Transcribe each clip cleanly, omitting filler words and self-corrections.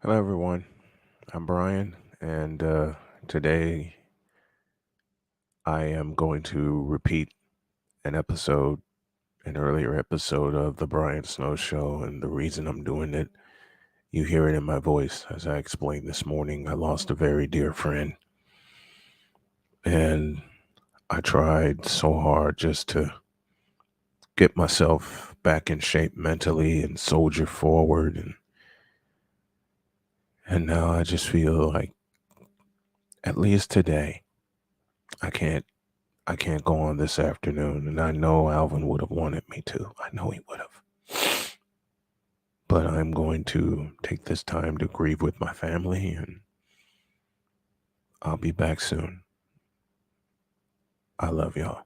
Hello, everyone. I'm Brian, and today I am going to repeat an episode, an earlier episode of The Brian Snow Show. And the reason I'm doing it, you hear it in my voice. As I explained this morning, I lost a very dear friend, and I tried so hard just to get myself back in shape mentally and soldier forward. And now I just feel like, at least today, I can't I can't go on this afternoon, and I know Alvin would have wanted me to. I know he would have. But I'm going to take this time to grieve with my family, and I'll be back soon. I love y'all.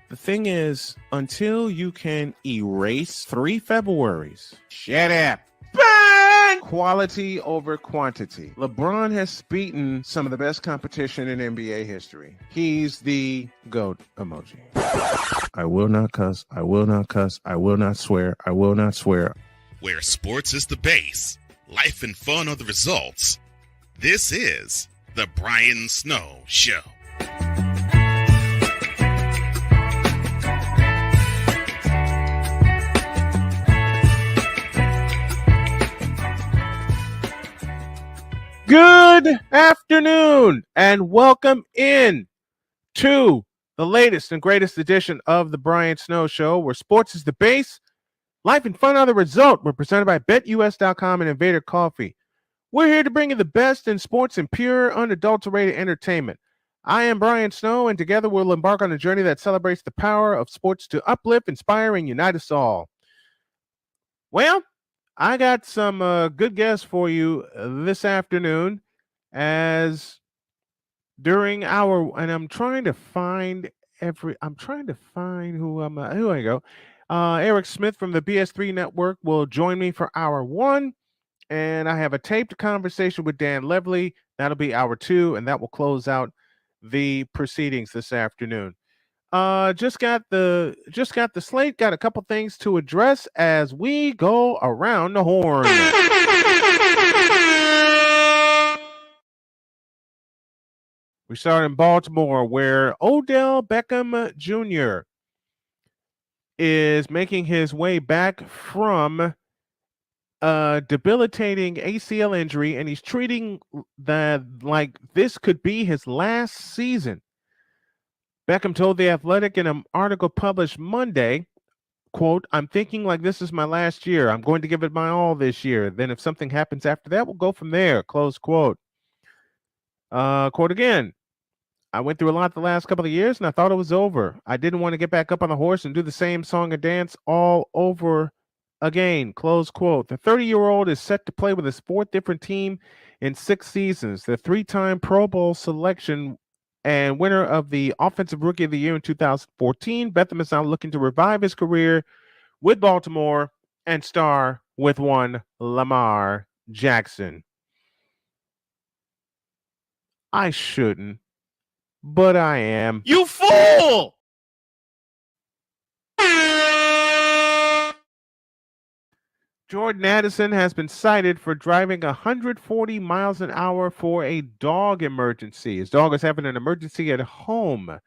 The thing is, until you can erase 3 Februarys, shut up. Bang! Quality over quantity. LeBron has beaten some of the best competition in NBA history. He's the GOAT emoji. I will not cuss. I will not cuss. I will not swear. I will not swear. Where sports is the base, life and fun are the results. This is the Brian Snow Show. Good afternoon and welcome in to the latest and greatest edition of the Brian Snow Show, where sports is the base, life and fun are the result. We're presented by BetUS.com and Invader Coffee. We're here to bring you the best in sports and pure, unadulterated entertainment. I am Brian Snow, and together we'll embark on a journey that celebrates the power of sports to uplift, inspire, and unite us all. Well, I got some good guests for you this afternoon, as during our, and I'm trying to find who I go. Eric Smith from the BS3 Network will join me for hour one. And I have a taped conversation with Dan Levely. That'll be hour two, and that will close out the proceedings this afternoon. Just got the slate. Got a couple things to address as we go around the horn. We start in Baltimore, where Odell Beckham Jr. is making his way back from a debilitating ACL injury, and he's treating that like this could be his last season. Beckham told The Athletic in an article published Monday, quote, "I'm thinking like this is my last year. I'm going to give it my all this year. Then if something happens after that, we'll go from there," close quote. Quote again, "I went through a lot the last couple of years and I thought it was over. I didn't want to get back up on the horse and do the same song and dance all over again," close quote. The 30-year-old is set to play with his fourth different team in 6 seasons. The three-time Pro Bowl selection and winner of the Offensive Rookie of the Year in 2014, Beckham is now looking to revive his career with Baltimore and star with one Lamar Jackson. I shouldn't, but I am. You fool! Jordan Addison has been cited for driving 140 miles an hour for a dog emergency. His dog is having an emergency at home.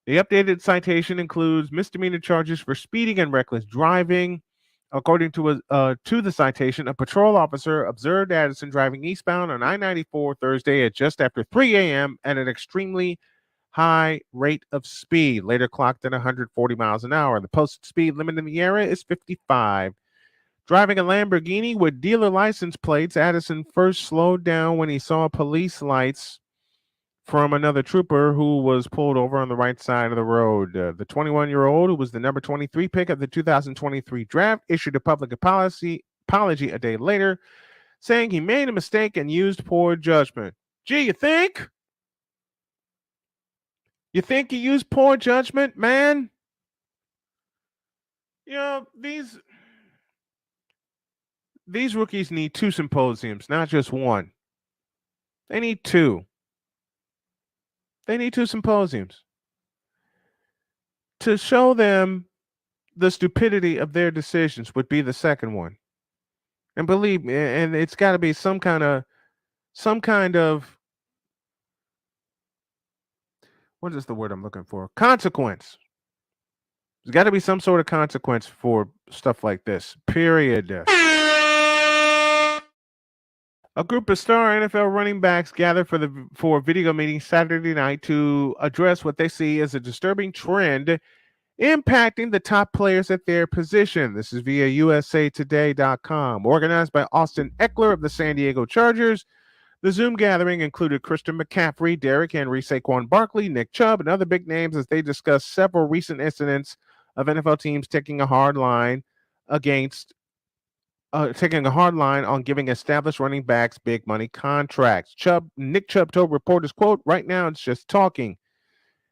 The updated citation includes misdemeanor charges for speeding and reckless driving. According to the citation, a patrol officer observed Addison driving eastbound on I-94 Thursday at just after 3 a.m. at an extremely high rate of speed, later clocked at 140 miles an hour. The posted speed limit in the area is 55. Driving a Lamborghini with dealer license plates, Addison first slowed down when he saw police lights from another trooper who was pulled over on the right side of the road. The 21-year-old, who was the number 23 pick of the 2023 draft, issued a public apology a day later, saying he made a mistake and used poor judgment. Gee, you think? You think he used poor judgment, man? You know, these rookies need 2 symposiums, not just one. They need 2. They need 2 symposiums to show them the stupidity of their decisions. Would be the second one. And believe me, and it's got to be some kind of what is the word I'm looking for? Consequence. There's got to be some sort of consequence for stuff like this. Period. A group of star NFL running backs gathered for a video meeting Saturday night to address what they see as a disturbing trend impacting the top players at their position. This is via usatoday.com. Organized by Austin Eckler of the San Diego Chargers, the Zoom gathering included Christian McCaffrey, Derrick Henry, Saquon Barkley, Nick Chubb, and other big names as they discussed several recent incidents of NFL teams taking a hard line on giving established running backs big money contracts. Nick Chubb told reporters, quote, "Right now it's just talking.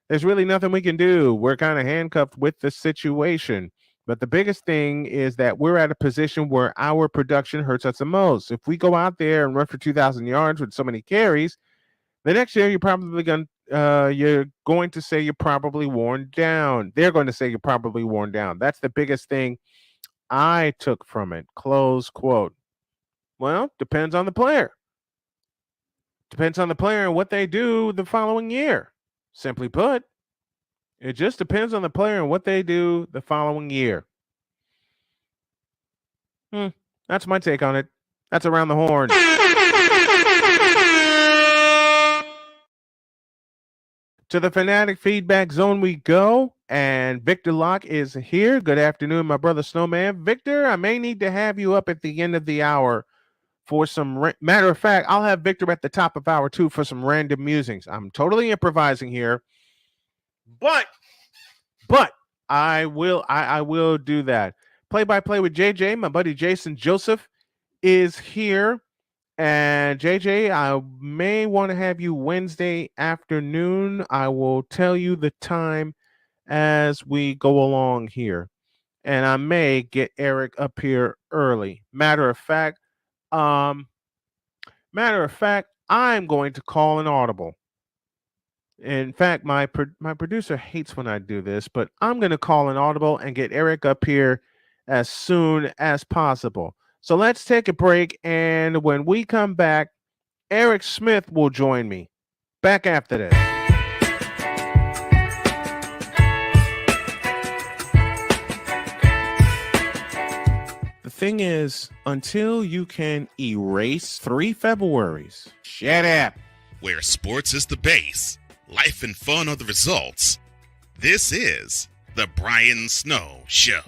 There's really nothing we can do. We're kind of handcuffed with the situation. But the biggest thing is that we're at a position where our production hurts us the most. If we go out there and run for 2,000 yards with so many carries, the next year you're going to say you're probably worn down. They're going to say you're probably worn down. That's the biggest thing I took from it," close quote. Well, depends on the player. Depends on the player and what they do the following year. Simply put, it just depends on the player and what they do the following year. That's my take on it. That's Around the Horn. To the Fanatic Feedback Zone we go, and Victor Locke is here. Good afternoon, my brother Snowman. Victor, I may need to have you up at the end of the hour for some matter of fact, I'll have Victor at the top of hour 2 for some random musings. I'm totally improvising here, but I will do that. Play-by-play with JJ, my buddy Jason Joseph is here. And JJ, I may want to have you Wednesday afternoon. I will tell you the time as we go along here. and I may get Eric up here early. Um, matter of fact, I'm going to call an audible. In fact, my producer hates when I do this, but I'm going to call an audible and get Eric up here as soon as possible. So let's take a break, and when we come back, Eric Smith will join me. Back after this. The thing is, until you can erase 3 Februaries, shut up. Where sports is the base, life and fun are the results. This is The Brian Snow Show.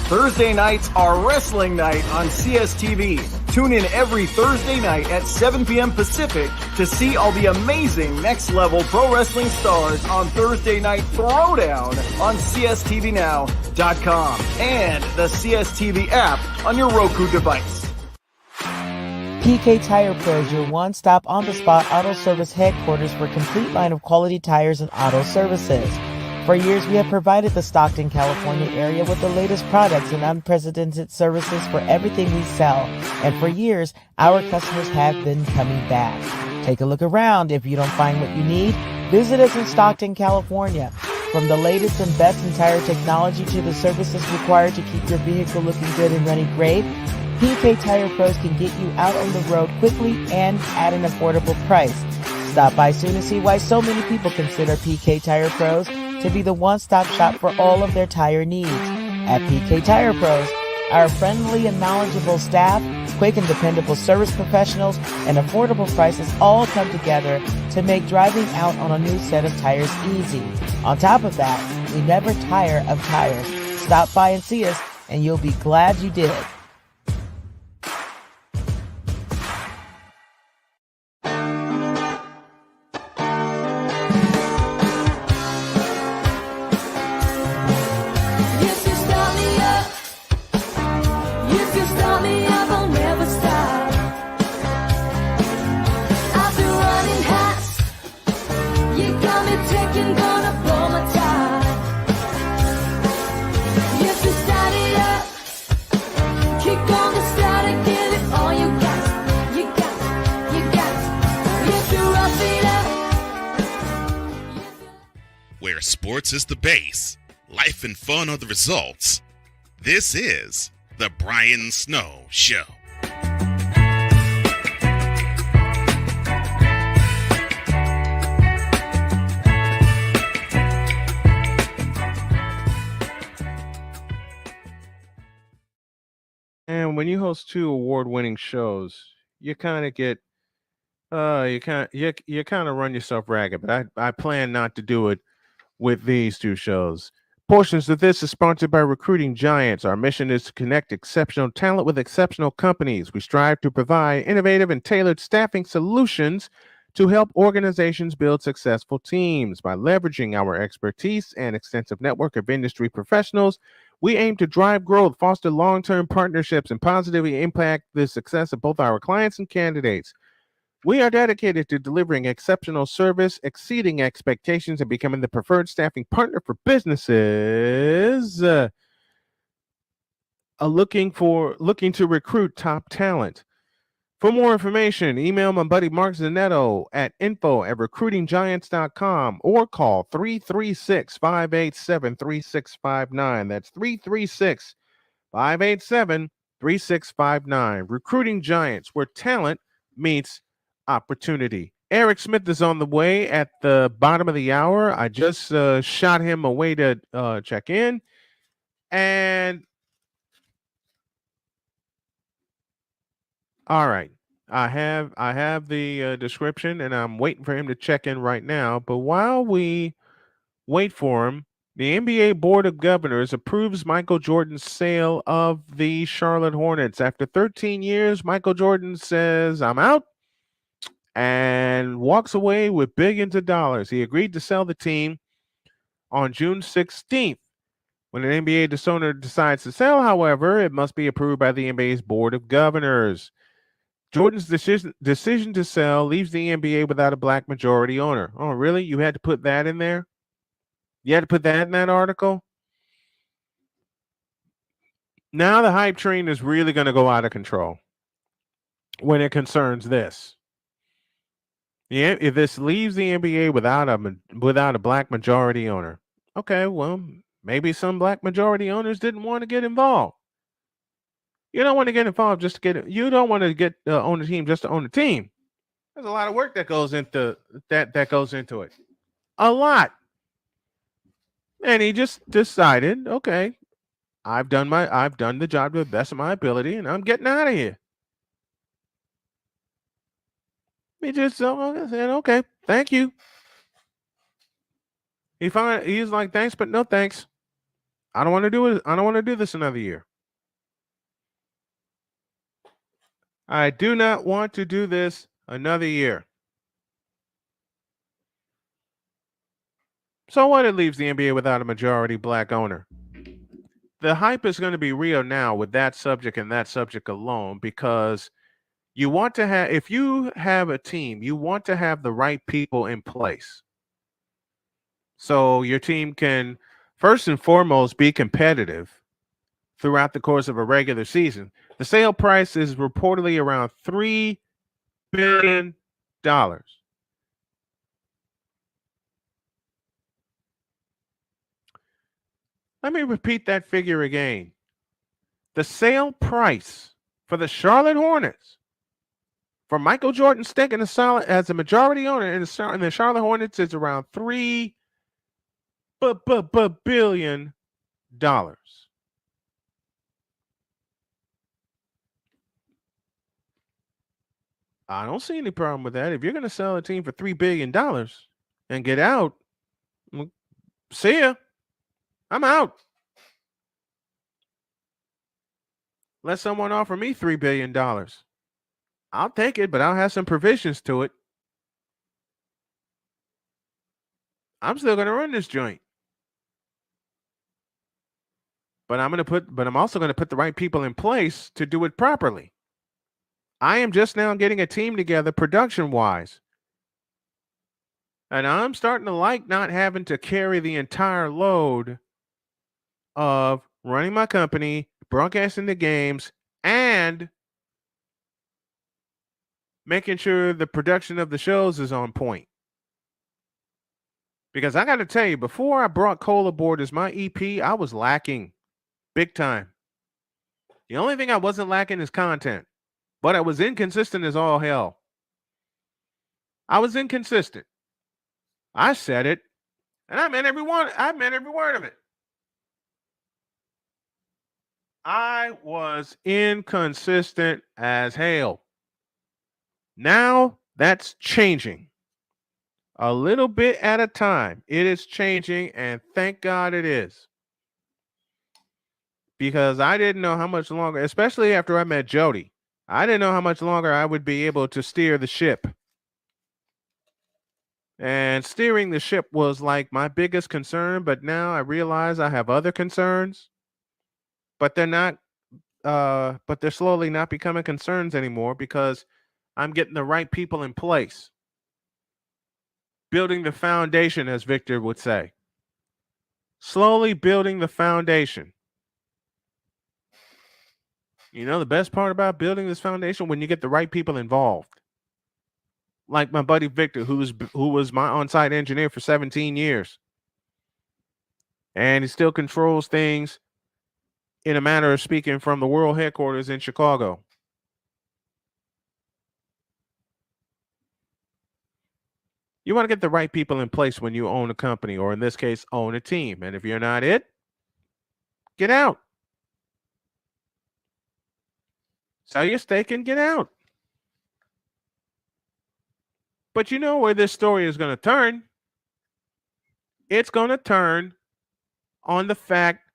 Thursday nights are wrestling night on CSTV. Tune in every Thursday night at 7 p.m. Pacific to see all the amazing Next Level Pro Wrestling stars on Thursday Night Throwdown on CSTVNow.com and the CSTV app on your Roku device. PK Tire Pros, your one-stop on-the-spot auto service headquarters for a complete line of quality tires and auto services. For years, we have provided the Stockton, California area with the latest products and unprecedented services for everything we sell. And for years, our customers have been coming back. Take a look around. If you don't find what you need, visit us in Stockton, California. From the latest and best in tire technology to the services required to keep your vehicle looking good and running great, PK Tire Pros can get you out on the road quickly and at an affordable price. Stop by soon and see why so many people consider PK Tire Pros to be the one-stop shop for all of their tire needs. At PK Tire Pros, our friendly and knowledgeable staff, quick and dependable service professionals, and affordable prices all come together to make driving out on a new set of tires easy. On top of that, we never tire of tires. Stop by and see us, and you'll be glad you did. Where sports is the base, life and fun are the results. This is The Brian Snow Show. And when you host 2 award-winning shows, you kind of get you kind of run yourself ragged, but I plan not to do it with these 2 shows. Portions of this is sponsored by Recruiting Giants. Our mission is to connect exceptional talent with exceptional companies. We strive to provide innovative and tailored staffing solutions to help organizations build successful teams. By leveraging our expertise and extensive network of industry professionals, we aim to drive growth, foster long-term partnerships, and positively impact the success of both our clients and candidates. We are dedicated to delivering exceptional service, exceeding expectations, and becoming the preferred staffing partner for businesses looking to recruit top talent. For more information, email my buddy Mark Zanetto at info@recruitinggiants.com or call 336-587-3659. That's 336-587-3659. Recruiting Giants, where talent meets opportunity. Eric Smith is on the way at the bottom of the hour. I just shot him a way to check in, and all right, I have the description, and I'm waiting for him to check in right now. But while we wait for him, the NBA Board of Governors approves Michael Jordan's sale of the Charlotte Hornets. After 13 years, Michael Jordan says, "I'm out. and walks away with billions of dollars. He agreed to sell the team on June 16th. When an NBA owner decides to sell, however, it must be approved by the NBA's Board of Governors. Jordan's decision to sell leaves the NBA without a black majority owner. Oh, really? You had to put that in there? You had to put that in that article? Now the hype train is really going to go out of control when it concerns this. Yeah, if this leaves the NBA without a black majority owner, okay, well, maybe some black majority owners didn't want to get involved. You don't want to get involved just to get. You don't want to get own a team just to own a team. There's a lot of work that goes into that goes into it. A lot. And he just decided, okay, I've done the job to the best of my ability, and I'm getting out of here. He just said, okay, thank you. He's like, thanks, but no thanks. I don't want to do it. I don't want to do this another year. I do not want to do this another year. So what? It leaves the NBA without a majority black owner. The hype is going to be real now with that subject and that subject alone, because you want to have, if you have a team, you want to have the right people in place. So your team can, first and foremost, be competitive throughout the course of a regular season. The sale price is reportedly around $3 billion. Let me repeat that figure again. The sale price for the Charlotte Hornets, for Michael Jordan sticking as a majority owner in the Charlotte Hornets, is around $3 billion. I don't see any problem with that. If you're going to sell a team for $3 billion and get out, see ya. I'm out. Let someone offer me $3 billion. I'll take it, but I'll have some provisions to it. I'm still going to run this joint. But I'm also going to put the right people in place to do it properly. I am just now getting a team together production-wise. And I'm starting to like not having to carry the entire load of running my company, broadcasting the games, and making sure the production of the shows is on point. Because I got to tell you, before I brought Cole aboard as my EP, I was lacking big time. The only thing I wasn't lacking is content, but I was inconsistent as all hell. I was inconsistent. I said it, and I meant every word of it. I was inconsistent as hell. Now that's changing. A little bit at a time. It is changing, and thank God it is. Because I didn't know how much longer, especially after I met Jody, I didn't know how much longer I would be able to steer the ship. And steering the ship was like my biggest concern, but now I realize I have other concerns. But they're not, but they're slowly not becoming concerns anymore because I'm getting the right people in place. Building the foundation, as Victor would say. Slowly building the foundation. You know, the best part about building this foundation, when you get the right people involved. Like my buddy Victor, who was my on-site engineer for 17 years. And he still controls things, in a manner of speaking, from the world headquarters in Chicago. You want to get the right people in place when you own a company, or in this case, own a team. And if you're not it, get out. Sell your stake and get out. But you know where this story is going to turn? It's going to turn on the fact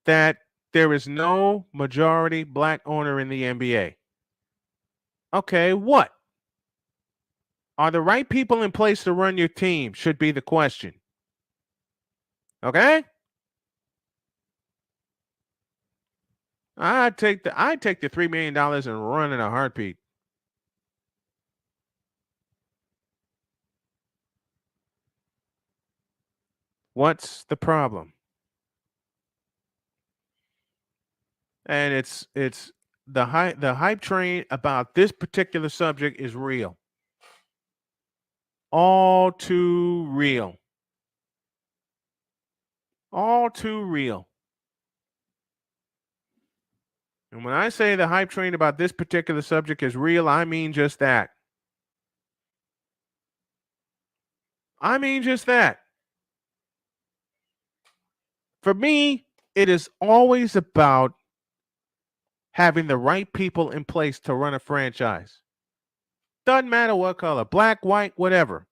that there is no majority black owner in the NBA. Okay, what? Are the right people in place to run your team? Should be the question. Okay? I'd take the $3 million and run in a heartbeat. What's the problem? And it's the hype train about this particular subject is real. All too real. All too real. And when I say the hype train about this particular subject is real, I mean just that. I mean just that. For me, it is always about having the right people in place to run a franchise. Doesn't matter what color, black, white, whatever.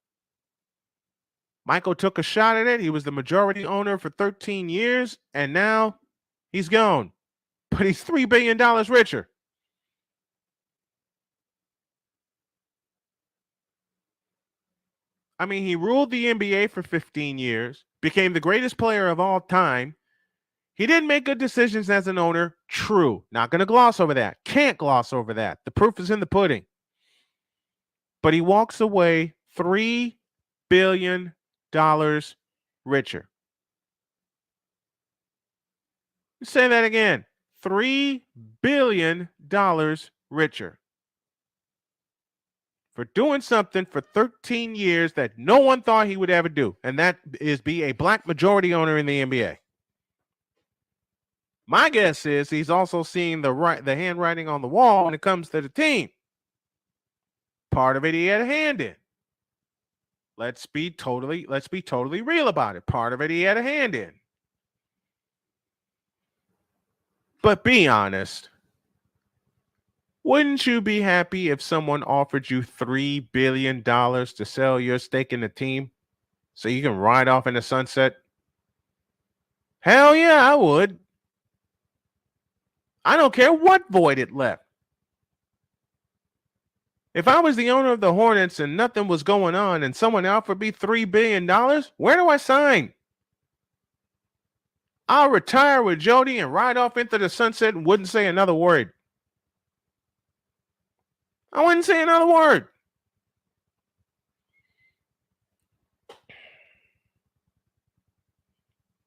Michael took a shot at it. He was the majority owner for 13 years, and now he's gone. But he's $3 billion richer. I mean, he ruled the NBA for 15 years, became the greatest player of all time. He didn't make good decisions as an owner. True. Not going to gloss over that. Can't gloss over that. The proof is in the pudding. But he walks away $3 billion richer. Say that again. $3 billion richer. For doing something for 13 years that no one thought he would ever do. And that is be a black majority owner in the NBA. My guess is he's also seeing the handwriting on the wall when it comes to the team. Part of it he had a hand in. Let's be totally real about it. Part of it he had a hand in. But be honest. Wouldn't you be happy if someone offered you $3 billion to sell your stake in the team so you can ride off in the sunset? Hell yeah, I would. I don't care what void it left. If I was the owner of the Hornets and nothing was going on and someone offered me $3 billion, where do I sign? I'll retire with Jody and ride off into the sunset and wouldn't say another word. I wouldn't say another word.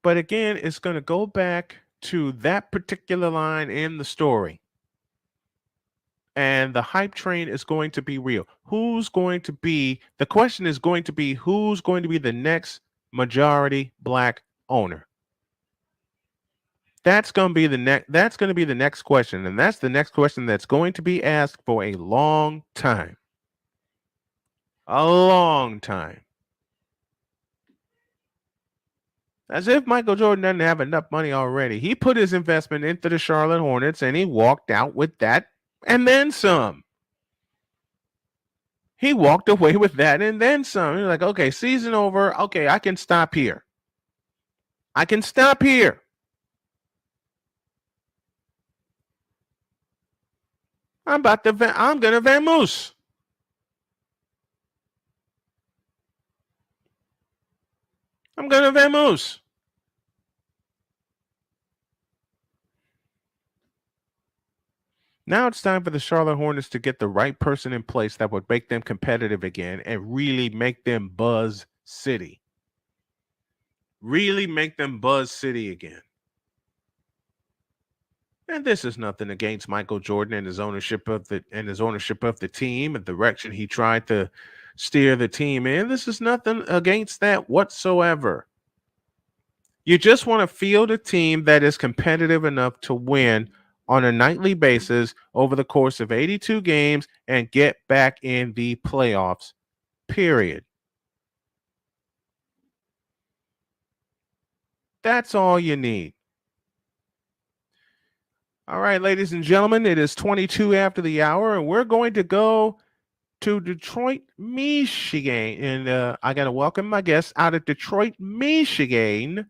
But again, it's going to go back to that particular line in the story. And the hype train is going to be real. The question is going to be who's going to be the next majority black owner? That's going to be the next question. And that's the next question that's going to be asked for a long time. A long time. As if Michael Jordan doesn't have enough money already. He put his investment into the Charlotte Hornets and he walked out with that and then some. He walked away with that and then some. He's like, okay, season over. Okay, I can stop here. I can stop here. I'm going to vamoose. I'm going to vamoose. Now it's time for the Charlotte Hornets to get the right person in place that would make them competitive again and really make them buzz city. Really make them buzz city again. And this is nothing against Michael Jordan and his ownership of the team and the direction he tried to steer the team in. This is nothing against that whatsoever. You just want to field a team that is competitive enough to win on a nightly basis over the course of 82 games and get back in the playoffs, period. That's all you need. All right, ladies and gentlemen, it is 22 after the hour, and we're going to go to Detroit, Michigan. And I got to welcome my guest out of Detroit, Michigan,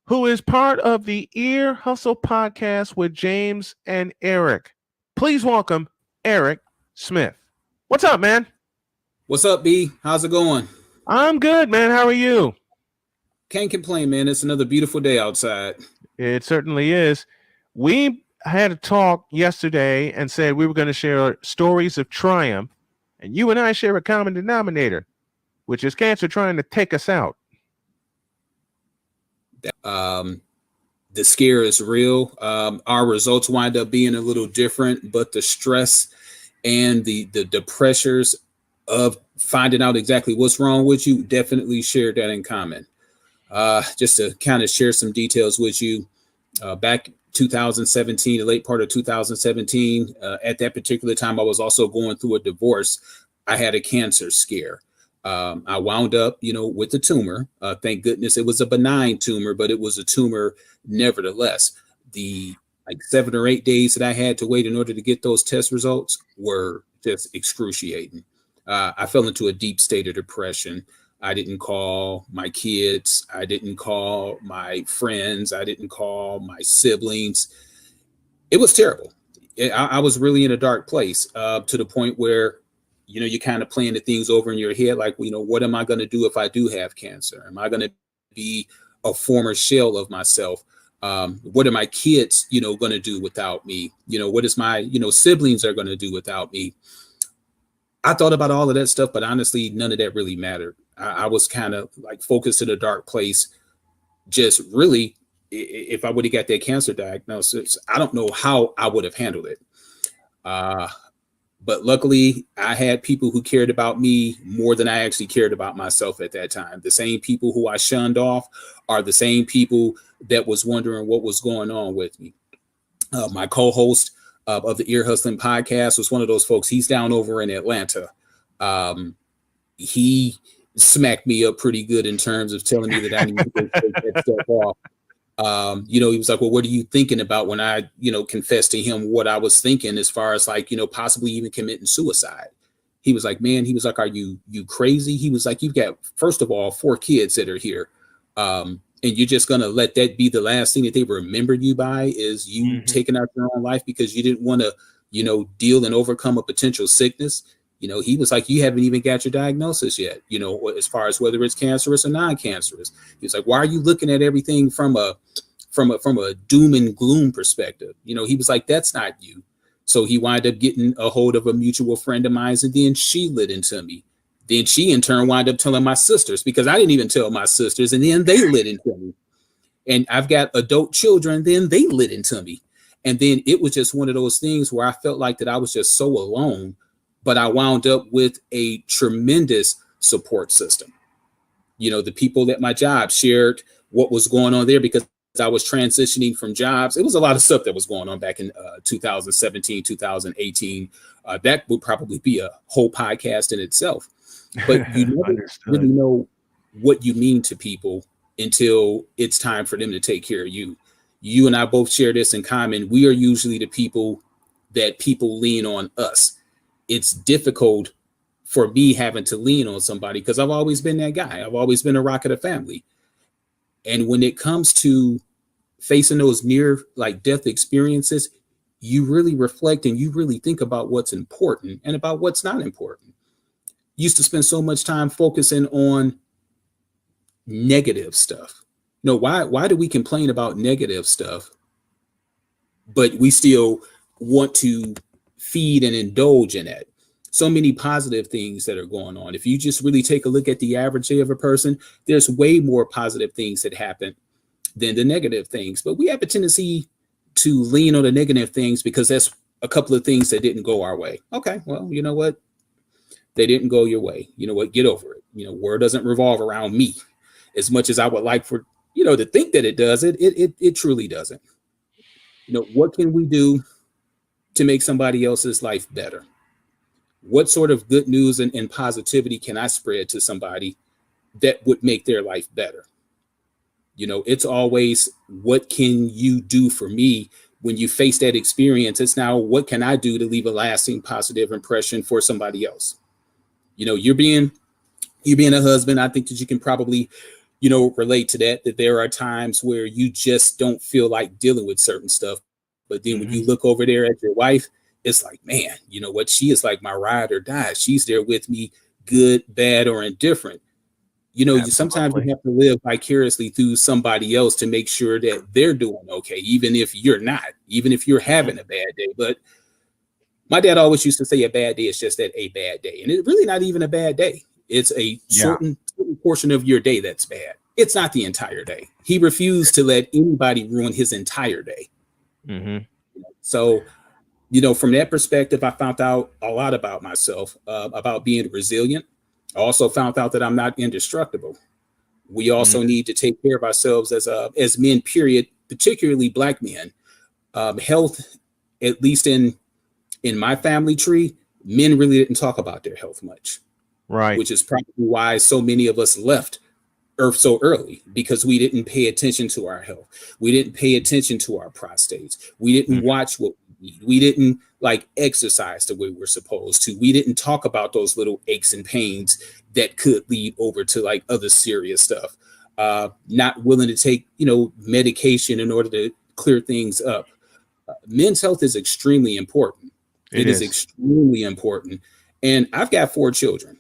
who is part of the Ear Hustle podcast with James and Eric. Please welcome Eric Smith. What's up, man? What's up, B? How's it going? I'm good, man. How are you? Can't complain, man. It's another beautiful day outside. It certainly is. We had a talk yesterday and said we were going to share stories of triumph, and you and I share a common denominator, which is cancer trying to take us out. The scare is real. Our results wind up being a little different, but the stress and the pressures of finding out exactly what's wrong with you definitely share that in common. Just to kind of share some details with you, back 2017, the late part of 2017, at that particular time, I was also going through a divorce. I had a cancer scare. I wound up, with the tumor. Thank goodness it was a benign tumor, but it was a tumor nevertheless. The 7 or 8 days that I had to wait in order to get those test results were just excruciating. I fell into a deep state of depression. I didn't call my kids. I didn't call my friends. I didn't call my siblings. It was terrible. I was really in a dark place, to the point where, you're kind of playing the things over in your head. Like, what am I going to do if I do have cancer? Am I going to be a former shell of myself? What are my kids, going to do without me? What is my, siblings are going to do without me? I thought about all of that stuff, but honestly, none of that really mattered. I was kind of like focused in a dark place. Just really, if I would have got that cancer diagnosis, I don't know how I would have handled it. But luckily, I had people who cared about me more than I actually cared about myself at that time. The same people who I shunned off are the same people that was wondering what was going on with me. My co-host of the Ear Hustling podcast was one of those folks. He's down over in Atlanta. He smacked me up pretty good in terms of telling me that I need to take that stuff off. He was like, well, what are you thinking about when I, confessed to him what I was thinking as far as like, possibly even committing suicide. He was like, man, are you crazy? He was like, you've got, first of all, 4 kids that are here. And you're just going to let that be the last thing that they remember you by is you taking out your own life because you didn't want to, deal and overcome a potential sickness. He was like, you haven't even got your diagnosis yet, as far as whether it's cancerous or non-cancerous. He was like, why are you looking at everything from a doom and gloom perspective? He was like, that's not you. So he wound up getting a hold of a mutual friend of mine, and then she lit into me. Then she in turn wound up telling my sisters, because I didn't even tell my sisters, and then they lit into me. And I've got adult children, then they lit into me. And then it was just one of those things where I felt like that I was just so alone. But I wound up with a tremendous support system. The people at my job shared what was going on there because I was transitioning from jobs. It was a lot of stuff that was going on back in 2017, 2018. That would probably be a whole podcast in itself. But you never really know what you mean to people until it's time for them to take care of you. You and I both share this in common. We are usually the people that people lean on us. It's difficult for me having to lean on somebody because I've always been that guy. I've always been a rock of the family. And when it comes to facing those near like death experiences, you really reflect and you really think about what's important and about what's not important. Used to spend so much time focusing on negative stuff. Why do we complain about negative stuff, but we still want to feed and indulge in it? So many positive things that are going on. If you just really take a look at the average day of a person, there's way more positive things that happen than the negative things. But we have a tendency to lean on the negative things because that's a couple of things that didn't go our way. Okay, well, you know what? They didn't go your way. You know what? Get over it. World doesn't revolve around me as much as I would like for, to think that it does. It truly doesn't. What can we do to make somebody else's life better? What sort of good news and positivity can I spread to somebody that would make their life better? It's always, what can you do for me when you face that experience? It's now, what can I do to leave a lasting positive impression for somebody else? You're being a husband. I think that you can probably, relate to that there are times where you just don't feel like dealing with certain stuff. But then when you look over there at your wife, it's like, man, you know what? She is like my ride or die. She's there with me good, bad, or indifferent. You know, sometimes Absolutely. you have to live vicariously through somebody else to make sure that they're doing okay, even if you're not, even if you're having a bad day. But my dad always used to say a bad day is just that, a bad day. And it's really not even a bad day. It's a certain portion of your day that's bad. It's not the entire day. He refused to let anybody ruin his entire day. So, you know, from that perspective, I found out a lot about myself, about being resilient. I also found out that I'm not indestructible. We also need to take care of ourselves as men, period, particularly Black men. Health, at least in my family tree, men really didn't talk about their health much. Right. Which is probably why so many of us left Earth so early, because we didn't pay attention to our health. We didn't pay attention to our prostates. We didn't watch what we eat. We didn't like exercise the way we're supposed to. We didn't talk about those little aches and pains that could lead over to like other serious stuff. Not willing to take, you know, medication in order to clear things up. Men's health is extremely important. It is extremely important. And I've got 4 children.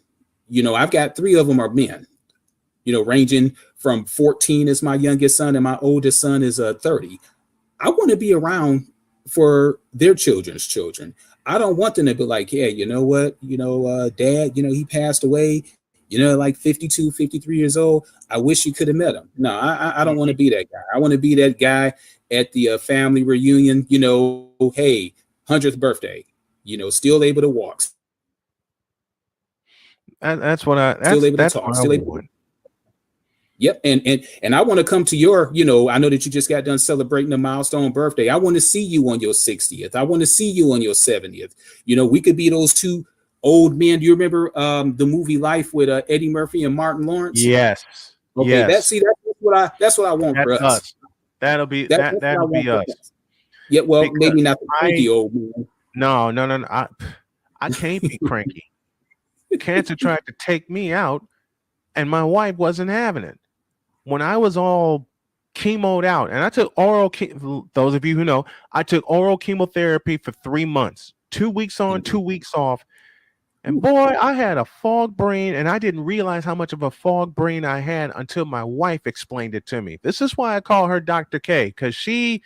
You know, I've got 3 of them are men, you know, ranging from 14 is my youngest son and my oldest son is 30. I want to be around for their children's children. I don't want them to be like, yeah, you know what, you know, dad, you know, he passed away, you know, like 52, 53 years old. I wish you could have met him. No, I don't want to be that guy. I want to be that guy at the family reunion, you know, hey, 100th birthday, you know, still able to walk. That's what I want. Yep. And I want to come to your, you know, I know that you just got done celebrating a milestone birthday. I want to see you on your 60th. I want to see you on your 70th. You know, we could be those 2 old men. Do you remember the movie Life with Eddie Murphy and Martin Lawrence? Yes. Okay. Yes. That's what I want for us. That'll be that'll be us. Yeah. Well, because maybe not the cranky old man. No. I can't be cranky. Cancer tried to take me out, and my wife wasn't having it. When I was all chemoed out, and I took those of you who know, I took oral chemotherapy for 3 months, 2 weeks on, 2 weeks off. And boy, I had a fog brain, and I didn't realize how much of a fog brain I had until my wife explained it to me. This is why I call her Dr. K, because she,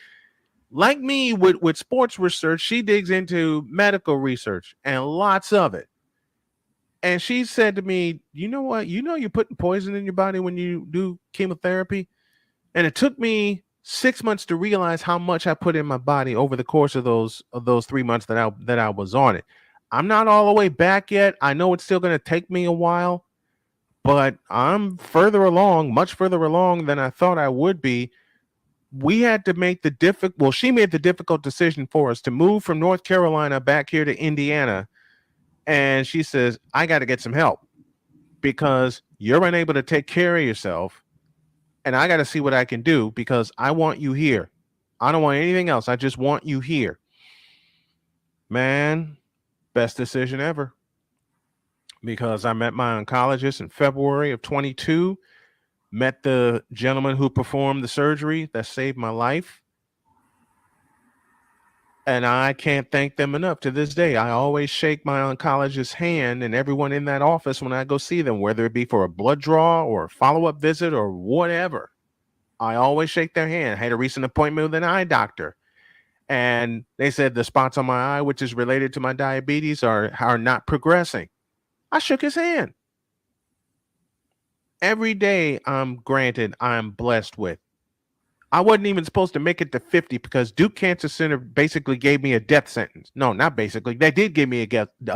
like me with sports research, she digs into medical research and lots of it. And she said to me, you know what? You know, you're putting poison in your body when you do chemotherapy. And it took me 6 months to realize how much I put in my body over the course of those 3 months that I was on it. I'm not all the way back yet. I know it's still going to take me a while, but I'm further along, much further along than I thought I would be. We had to make she made the difficult decision for us to move from North Carolina back here to Indiana. And she says, I got to get some help because you're unable to take care of yourself. And I got to see what I can do because I want you here. I don't want anything else. I just want you here. Man, best decision ever. Because I met my oncologist in February of 22, met the gentleman who performed the surgery that saved my life. And I can't thank them enough to this day. I always shake my oncologist's hand and everyone in that office when I go see them, whether it be for a blood draw or a follow-up visit or whatever. I always shake their hand. I had a recent appointment with an eye doctor. And they said the spots on my eye, which is related to my diabetes, are not progressing. I shook his hand. Every day I'm blessed with. I wasn't even supposed to make it to 50 because Duke Cancer Center basically gave me a death sentence. No, not basically. They did give me a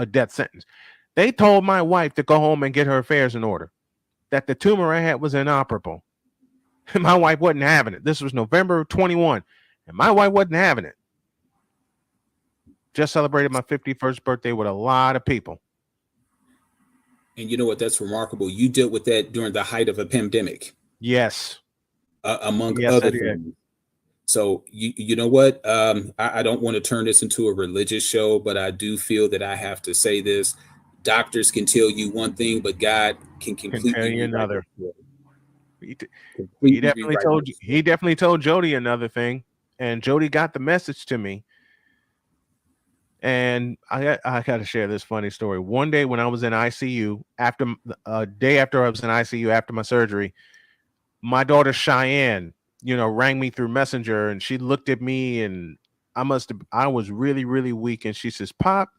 death sentence. They told my wife to go home and get her affairs in order, that the tumor I had was inoperable. My wife wasn't having it. This was November 21, and my wife wasn't having it. Just celebrated my 51st birthday with a lot of people. And you know what? That's remarkable. You dealt with that during the height of a pandemic. Yes. Among other things. So you know what? I don't want to turn this into a religious show, but I do feel that I have to say this. Doctors can tell you one thing, but God can completely tell you another. He definitely told Jody another thing, and Jody got the message to me. And I got to share this funny story. One day when I was in ICU, after a day after I was in ICU after my surgery, my daughter Cheyenne, rang me through Messenger, and she looked at me, and I was really, really weak. And she says, "Pop,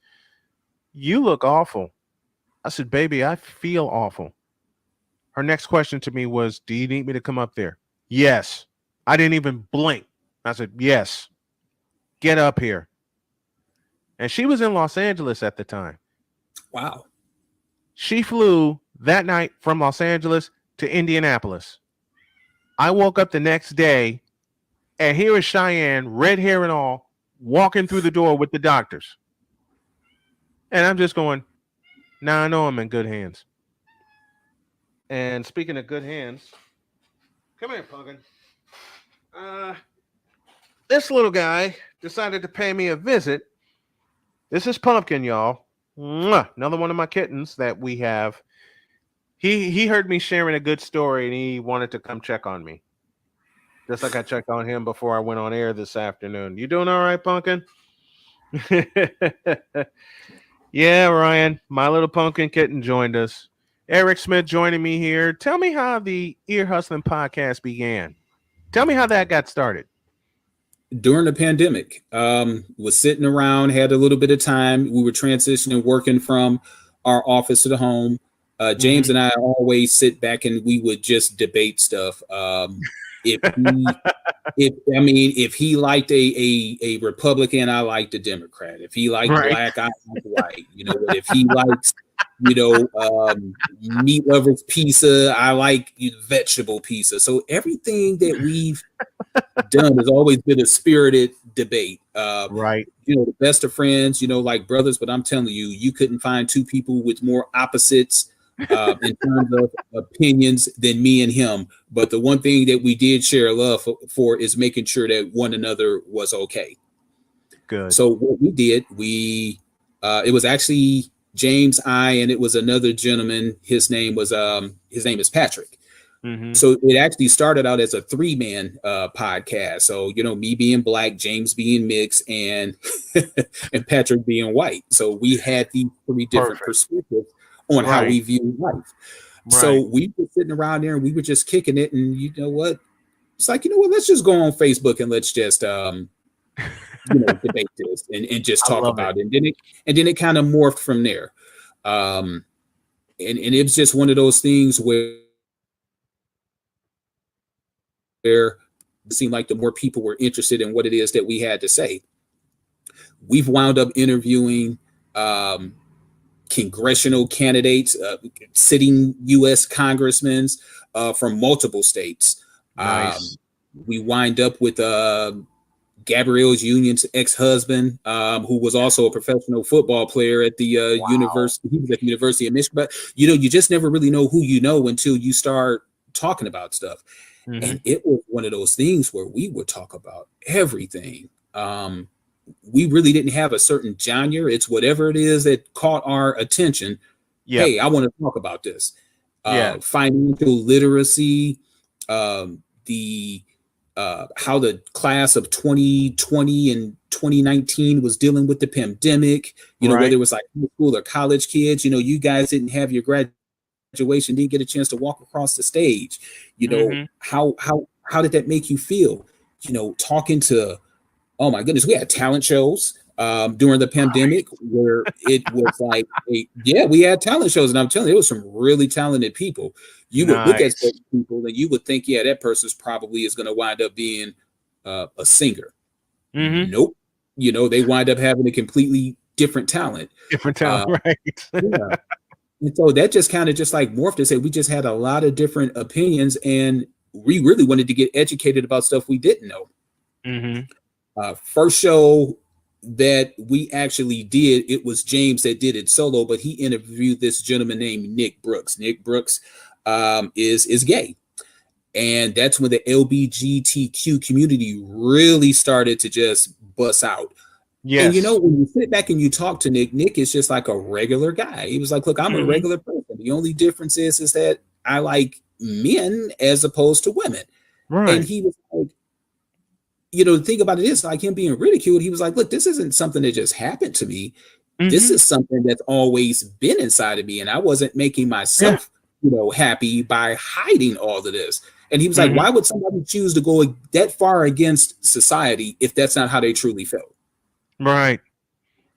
you look awful." I said, "Baby, I feel awful." Her next question to me was, "Do you need me to come up there?" Yes. I didn't even blink. I said, "Yes. Get up here." And she was in Los Angeles at the time. Wow. She flew that night from Los Angeles to Indianapolis. I woke up the next day, and here is Cheyenne, red hair and all, walking through the door with the doctors. And I'm just going, now I know I'm in good hands. And speaking of good hands, come here, Pumpkin. This little guy decided to pay me a visit. This is Pumpkin, y'all. Mwah! Another one of my kittens that we have. He heard me sharing a good story, and he wanted to come check on me. Just like I checked on him before I went on air this afternoon. You doing all right, Pumpkin? Yeah, Ryan, my little pumpkin kitten joined us. Eric Smith joining me here. Tell me how the Ear Hustling podcast began. Tell me how that got started. During the pandemic, was sitting around, had a little bit of time. We were transitioning, working from our office to the home. James and I always sit back and we would just debate stuff. If he liked a Republican, I liked a Democrat. If he liked black, I liked white. If he likes, meat lovers pizza, I like vegetable pizza. So everything that we've done has always been a spirited debate. The best of friends, like brothers, but I'm telling you, you couldn't find two people with more opposites in terms of opinions than me and him. But the one thing that we did share love for is making sure that one another was okay. Good. So what we did, it was actually James, and it was another gentleman. His name is Patrick. Mm-hmm. So it actually started out as a 3-man podcast. So, me being black, James being mixed, and and Patrick being white. So we had these 3 different perspectives on how we view life. Right. So we were sitting around there and we were just kicking it. And you know what? It's like, let's just go on Facebook and let's just debate this and just talk about it. And then it kind of morphed from there. And it was just one of those things where it seemed like the more people were interested in what it is that we had to say. We've wound up interviewing congressional candidates, sitting U.S. congressmen from multiple states. Nice. We wind up with Gabrielle Union's ex-husband, who was also a professional football player at the university. He was at the University of Michigan. But you just never really know who you know until you start talking about stuff. Mm-hmm. And it was one of those things where we would talk about everything. We really didn't have a certain genre. It's whatever it is that caught our attention. Yep. Hey, I want to talk about this. Financial literacy, how the class of 2020 and 2019 was dealing with the pandemic, whether it was like high school or college kids, you guys didn't have your graduation, didn't get a chance to walk across the stage. How did that make you feel? Talking to, oh my goodness, we had talent shows during the pandemic where it was like, we had talent shows, and I'm telling you, there was some really talented people. You would look at those people and you would think, that person's probably is going to wind up being a singer. Mm-hmm. Nope. They wind up having a completely different talent. Right. Yeah. And so that just kind of just like morphed to say we just had a lot of different opinions, and we really wanted to get educated about stuff we didn't know. Mm-hmm. First show that we actually did, it was James that did it solo, but he interviewed this gentleman named Nick Brooks. Nick Brooks is gay. And that's when the LGBTQ community really started to just bust out. Yes. And when you sit back and you talk to Nick is just like a regular guy. He was like, look, I'm a regular person. The only difference is that I like men as opposed to women. Right. And he was like, the thing about it is, like, him being ridiculed, he was like, look, this isn't something that just happened to me. This is something that's always been inside of me, and I wasn't making myself, happy by hiding all of this. And he was like, why would somebody choose to go that far against society if that's not how they truly felt? Right.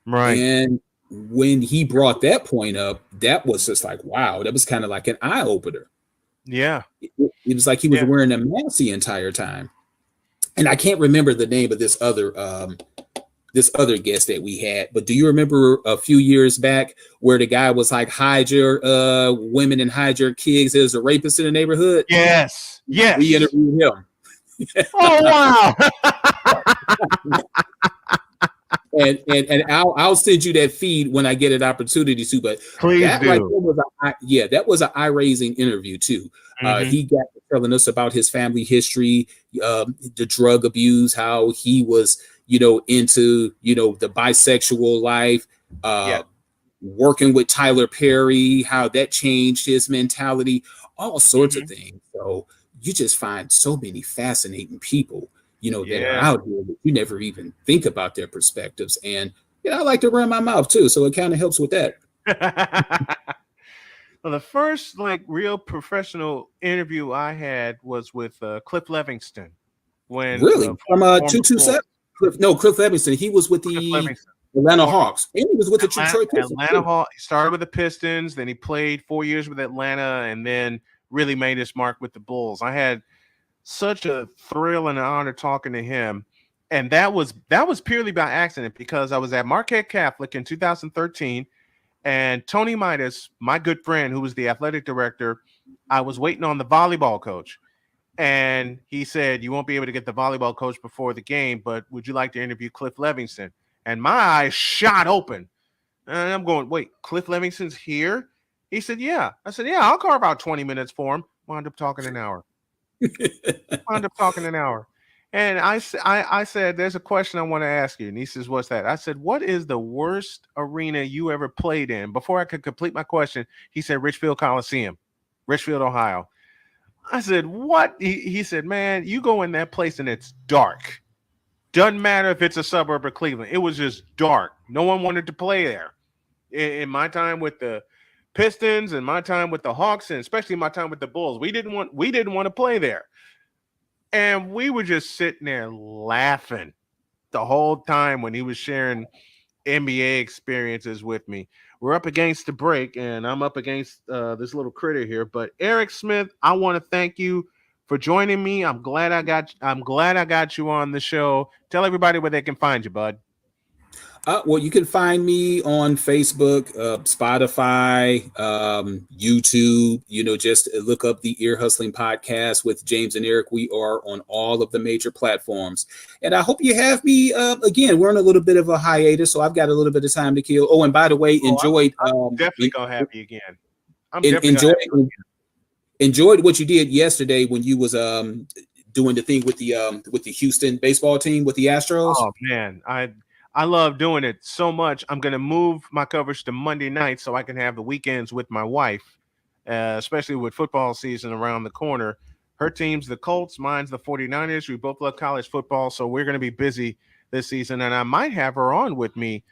And when he brought that point up, that was just like, wow, that was kind of like an eye opener. Yeah. It was like he was wearing a mask the entire time. And I can't remember the name of this other guest that we had, but do you remember a few years back where the guy was like, hide your women and hide your kids, there's a rapist in the neighborhood? Yes. We interviewed him. Oh, wow. and I'll send you that feed when I get an opportunity to, but please that do. That was an eye-raising interview too. He got to telling us about his family history, the drug abuse, how he was, into, the bisexual life, working with Tyler Perry, how that changed his mentality, all sorts of things. So you just find so many fascinating people, that are out here that you never even think about their perspectives. And I like to run my mouth too, so it kind of helps with that. Well, the first real professional interview I had was with Cliff Levingston. When really from 227? No, Cliff Levingston. He was with the Atlanta Hawks, and he was with the Detroit Pistons. Atlanta Hawks. He started with the Pistons, then he played 4 years with Atlanta, and then really made his mark with the Bulls. I had such a thrill and an honor talking to him, and that was purely by accident because I was at Marquette Catholic in 2013, and Tony Midas, my good friend who was the athletic director, I was waiting on the volleyball coach, and he said, you won't be able to get the volleyball coach before the game, but would you like to interview Cliff Levingston? And my eyes shot open, and I'm going, wait, Cliff Levingston's here? He said, yeah. I said, yeah, I'll carve out 20 minutes for him. Wound up talking an hour. And I said, there's a question I want to ask you. And he says, what's that? I said, what is the worst arena you ever played in? Before I could complete my question, he said, Richfield Coliseum, Richfield, Ohio. I said, what? He said, man, you go in that place and it's dark. Doesn't matter if it's a suburb of Cleveland. It was just dark. No one wanted to play there. In my time with the Pistons and my time with the Hawks, and especially my time with the Bulls, we didn't want to play there. And we were just sitting there laughing the whole time when he was sharing NBA experiences with me. We're up against the break, and I'm up against this little critter here. But Eric Smith, I want to thank you for joining me. I'm glad I got you on the show. Tell everybody where they can find you, bud. Well, you can find me on Facebook, Spotify, YouTube. Just look up the Ear Hustling Podcast with James and Eric. We are on all of the major platforms. And I hope you have me again. We're on a little bit of a hiatus, so I've got a little bit of time to kill. Oh, and by the way, enjoyed. I'm definitely going to have you again. Enjoyed what you did yesterday when you was doing the thing with the Houston baseball team with the Astros. Oh, man. I love doing it so much. I'm going to move my coverage to Monday night so I can have the weekends with my wife, especially with football season around the corner. Her team's the Colts. Mine's the 49ers. We both love college football, so we're going to be busy this season. And I might have her on with me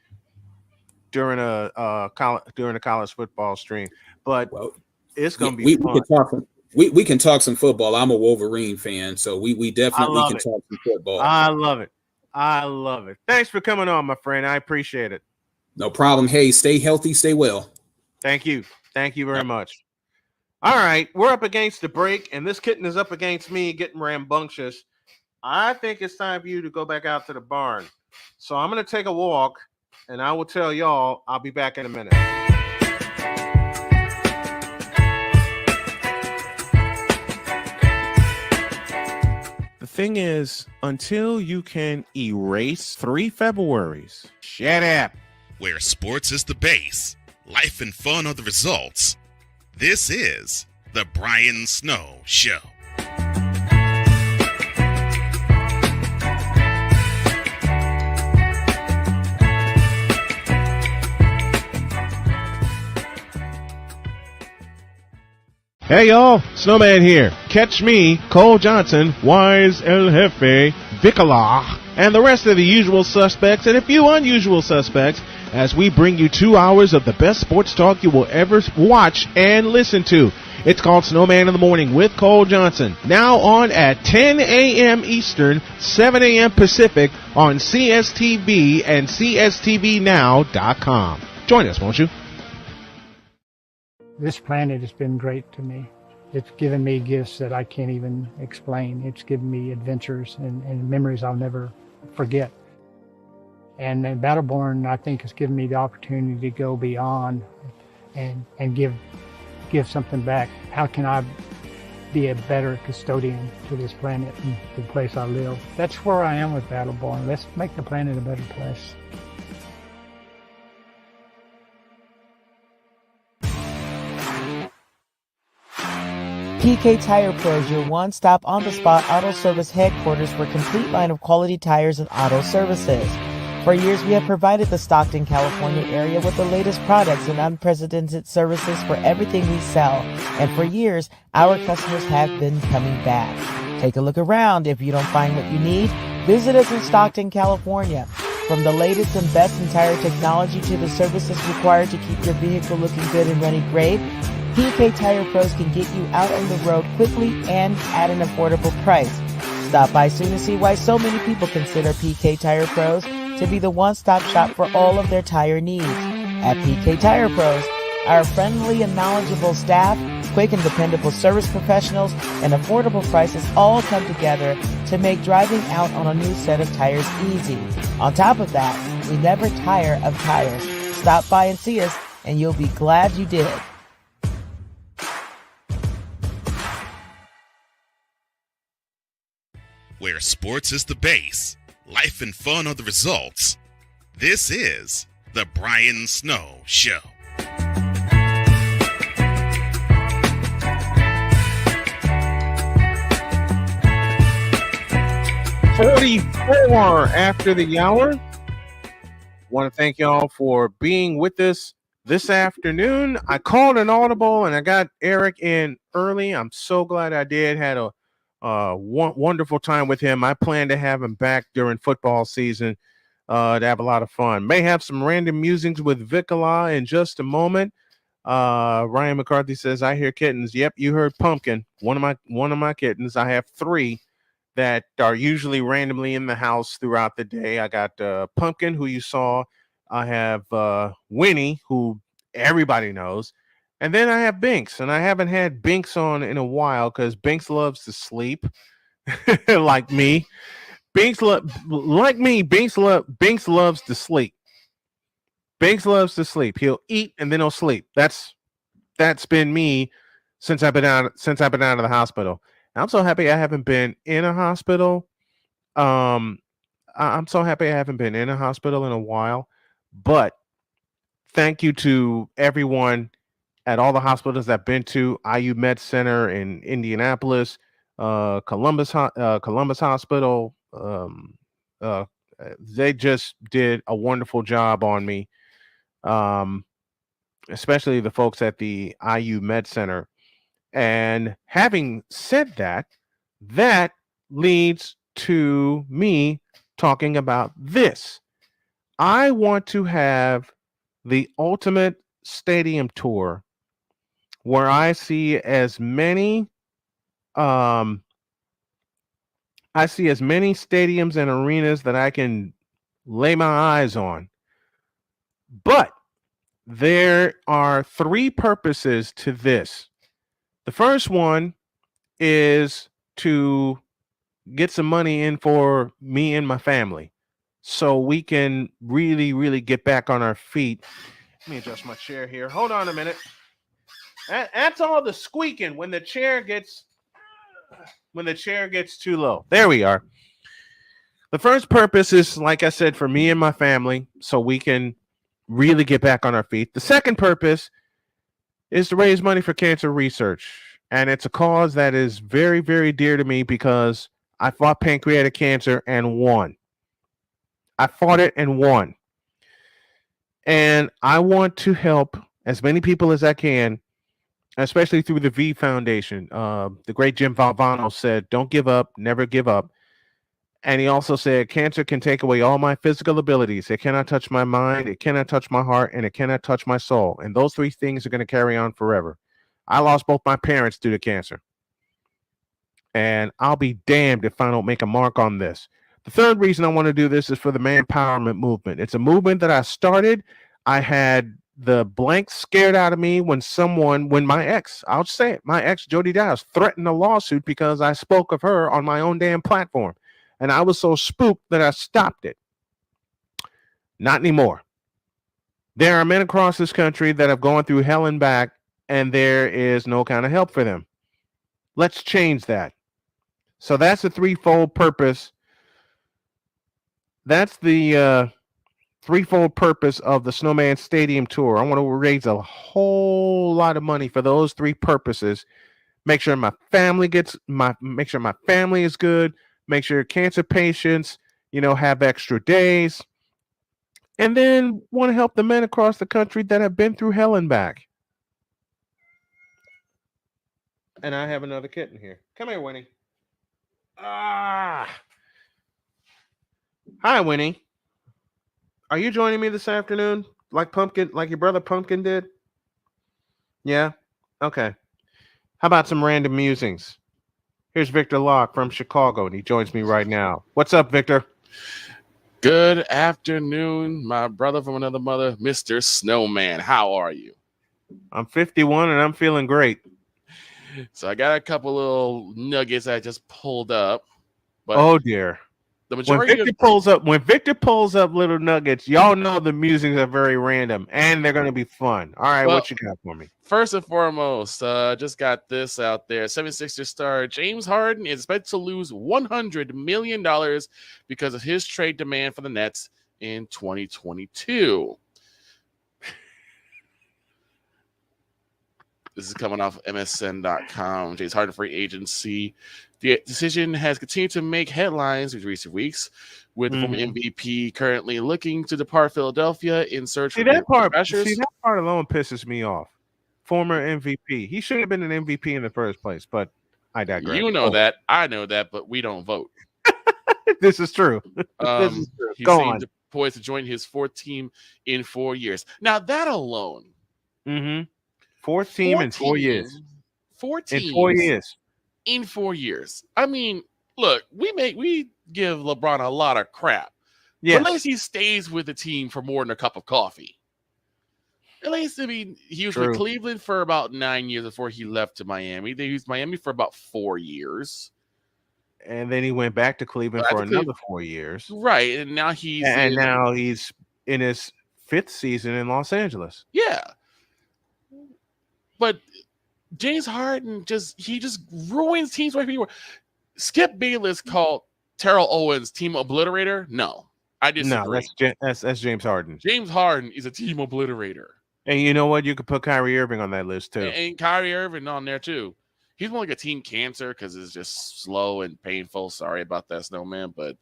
during a college football stream. But it's going to be fun. We can talk some football. I'm a Wolverine fan, so we definitely can talk some football. I love it. Thanks for coming on, my friend. I appreciate it. No problem. Hey, stay healthy, stay well. Thank you very much. All right, we're up against the break, and this kitten is up against me getting rambunctious. I think it's time for you to go back out to the barn. So I'm going to take a walk, and I will tell y'all I'll be back in a minute. The thing is, until you can erase 3 Februaries, shut up. Where sports is the base, life and fun are the results. This is The Brian Snow Show. Hey y'all, Snowman here. Catch me, Cole Johnson, Wise El Jefe, Vikala, and the rest of the usual suspects and a few unusual suspects as we bring you 2 hours of the best sports talk you will ever watch and listen to. It's called Snowman in the Morning with Cole Johnson. Now on at 10 a.m. Eastern, 7 a.m. Pacific on CSTV and CSTVnow.com. Join us, won't you? This planet has been great to me. It's given me gifts that I can't even explain. It's given me adventures and memories I'll never forget. And Battleborn, I think, has given me the opportunity to go beyond and give something back. How can I be a better custodian to this planet and the place I live? That's where I am with Battleborn. Let's make the planet a better place. PK Tire Pro is your one-stop on-the-spot auto service headquarters for a complete line of quality tires and auto services. For years, we have provided the Stockton, California area with the latest products and unprecedented services for everything we sell. And for years, our customers have been coming back. Take a look around. If you don't find what you need, visit us in Stockton, California. From the latest and best in tire technology to the services required to keep your vehicle looking good and running great, PK Tire Pros can get you out on the road quickly and at an affordable price. Stop by soon to see why so many people consider PK Tire Pros to be the one-stop shop for all of their tire needs. At PK Tire Pros, our friendly and knowledgeable staff, quick and dependable service professionals, and affordable prices all come together to make driving out on a new set of tires easy. On top of that, we never tire of tires. Stop by and see us, and you'll be glad you did. Where sports is the base, life and fun are the results. This is The Brian Snow Show. .44 after the hour. Want to thank y'all for being with us this afternoon. I called an audible and I got Eric in early. I'm so glad I did. Had a wonderful time with him. I plan to have him back during football season to have a lot of fun. May have some random musings with Vikala in just a moment. Ryan McCarthy says, I hear kittens. Yep, you heard Pumpkin. One of my kittens. I have 3 that are usually randomly in the house throughout the day. I got Pumpkin, who you saw. I have Winnie, who everybody knows. And then I have Binks, and I haven't had Binks on in a while because Binks loves to sleep, like me. Binks loves to sleep. Binks loves to sleep. He'll eat and then he'll sleep. That's been me since I've been out of the hospital. And I'm so happy I haven't been in a hospital. I'm so happy I haven't been in a hospital in a while. But thank you to everyone at all the hospitals I've been to, IU Med Center in Indianapolis, Columbus Hospital. They just did a wonderful job on me, especially the folks at the IU Med Center. And having said that, that leads to me talking about this. I want to have the ultimate stadium tour where I see as many stadiums and arenas that I can lay my eyes on. But there are 3 purposes to this. The first one is to get some money in for me and my family so we can really, really get back on our feet. Let me adjust my chair here. Hold on a minute. That's all the squeaking when the chair gets too low. There we are. The first purpose is, like I said, for me and my family, so we can really get back on our feet. The second purpose is to raise money for cancer research. And it's a cause that is very, very dear to me because I fought pancreatic cancer and won. I fought it and won. And I want to help as many people as I can, especially through the V Foundation. The great Jim Valvano said, don't give up, never give up. And he also said, cancer can take away all my physical abilities. It cannot touch my mind, it cannot touch my heart, and it cannot touch my soul. And those three things are going to carry on forever. I lost both my parents due to cancer. And I'll be damned if I don't make a mark on this. The third reason I want to do this is for the man empowerment movement. It's a movement that I started. I had the blank scared out of me when my ex, I'll say it, my ex, Jody Dias, threatened a lawsuit because I spoke of her on my own damn platform. And I was so spooked that I stopped it. Not anymore. There are men across this country that have gone through hell and back, and there is no kind of help for them. Let's change that. So that's a threefold purpose. That's the threefold purpose of the Snowman Stadium Tour. I want to raise a whole lot of money for those three purposes. Make sure my family make sure my family is good. Make sure cancer patients, have extra days. And then want to help the men across the country that have been through hell and back. And I have another kitten here. Come here, Winnie. Hi, Winnie. Are you joining me this afternoon? Like your brother Pumpkin did? Yeah? Okay. How about some random musings? Here's Victor Locke from Chicago, and he joins me right now. What's up, Victor? Good afternoon, my brother from another mother, Mr. Snowman. How are you? I'm 51, and I'm feeling great. So I got a couple little nuggets I just pulled up. But oh, dear. The majority when Victor pulls up little nuggets, y'all know the musings are very random, and they're going to be fun. All right, what you got for me? First and foremost, just got this out there. 76ers star James Harden is expected to lose $100 million because of his trade demand for the Nets in 2022. This is coming off MSN.com. James Harden free agency. The decision has continued to make headlines in recent weeks, with the former MVP currently looking to depart Philadelphia in search for pressures. See, that part alone pisses me off. Former MVP. He should have been an MVP in the first place, but I digress. You know that. I know that, but we don't vote. This is true. This is true. He seemed poised to join his fourth team in 4 years. Now, that alone. Fourth team in 4 years. 4 teams. In 4 years. In 4 years. I mean, look, we give LeBron a lot of crap. Yeah. Unless he stays with the team for more than a cup of coffee. At least, I mean, he was with Cleveland for about 9 years before he left to Miami. They used Miami for about 4 years. And then he went back to Cleveland for another 4 years. Right. And now he's in his fifth season in Los Angeles. Yeah. But James Harden just ruins teams where people. Skip Bayless called Terrell Owens team obliterator. No, I disagree. No, that's James Harden. James Harden is a team obliterator. And you know what? You could put Kyrie Irving on that list too. And Kyrie Irving on there too. He's more like a team cancer because it's just slow and painful. Sorry about that, Snowman, but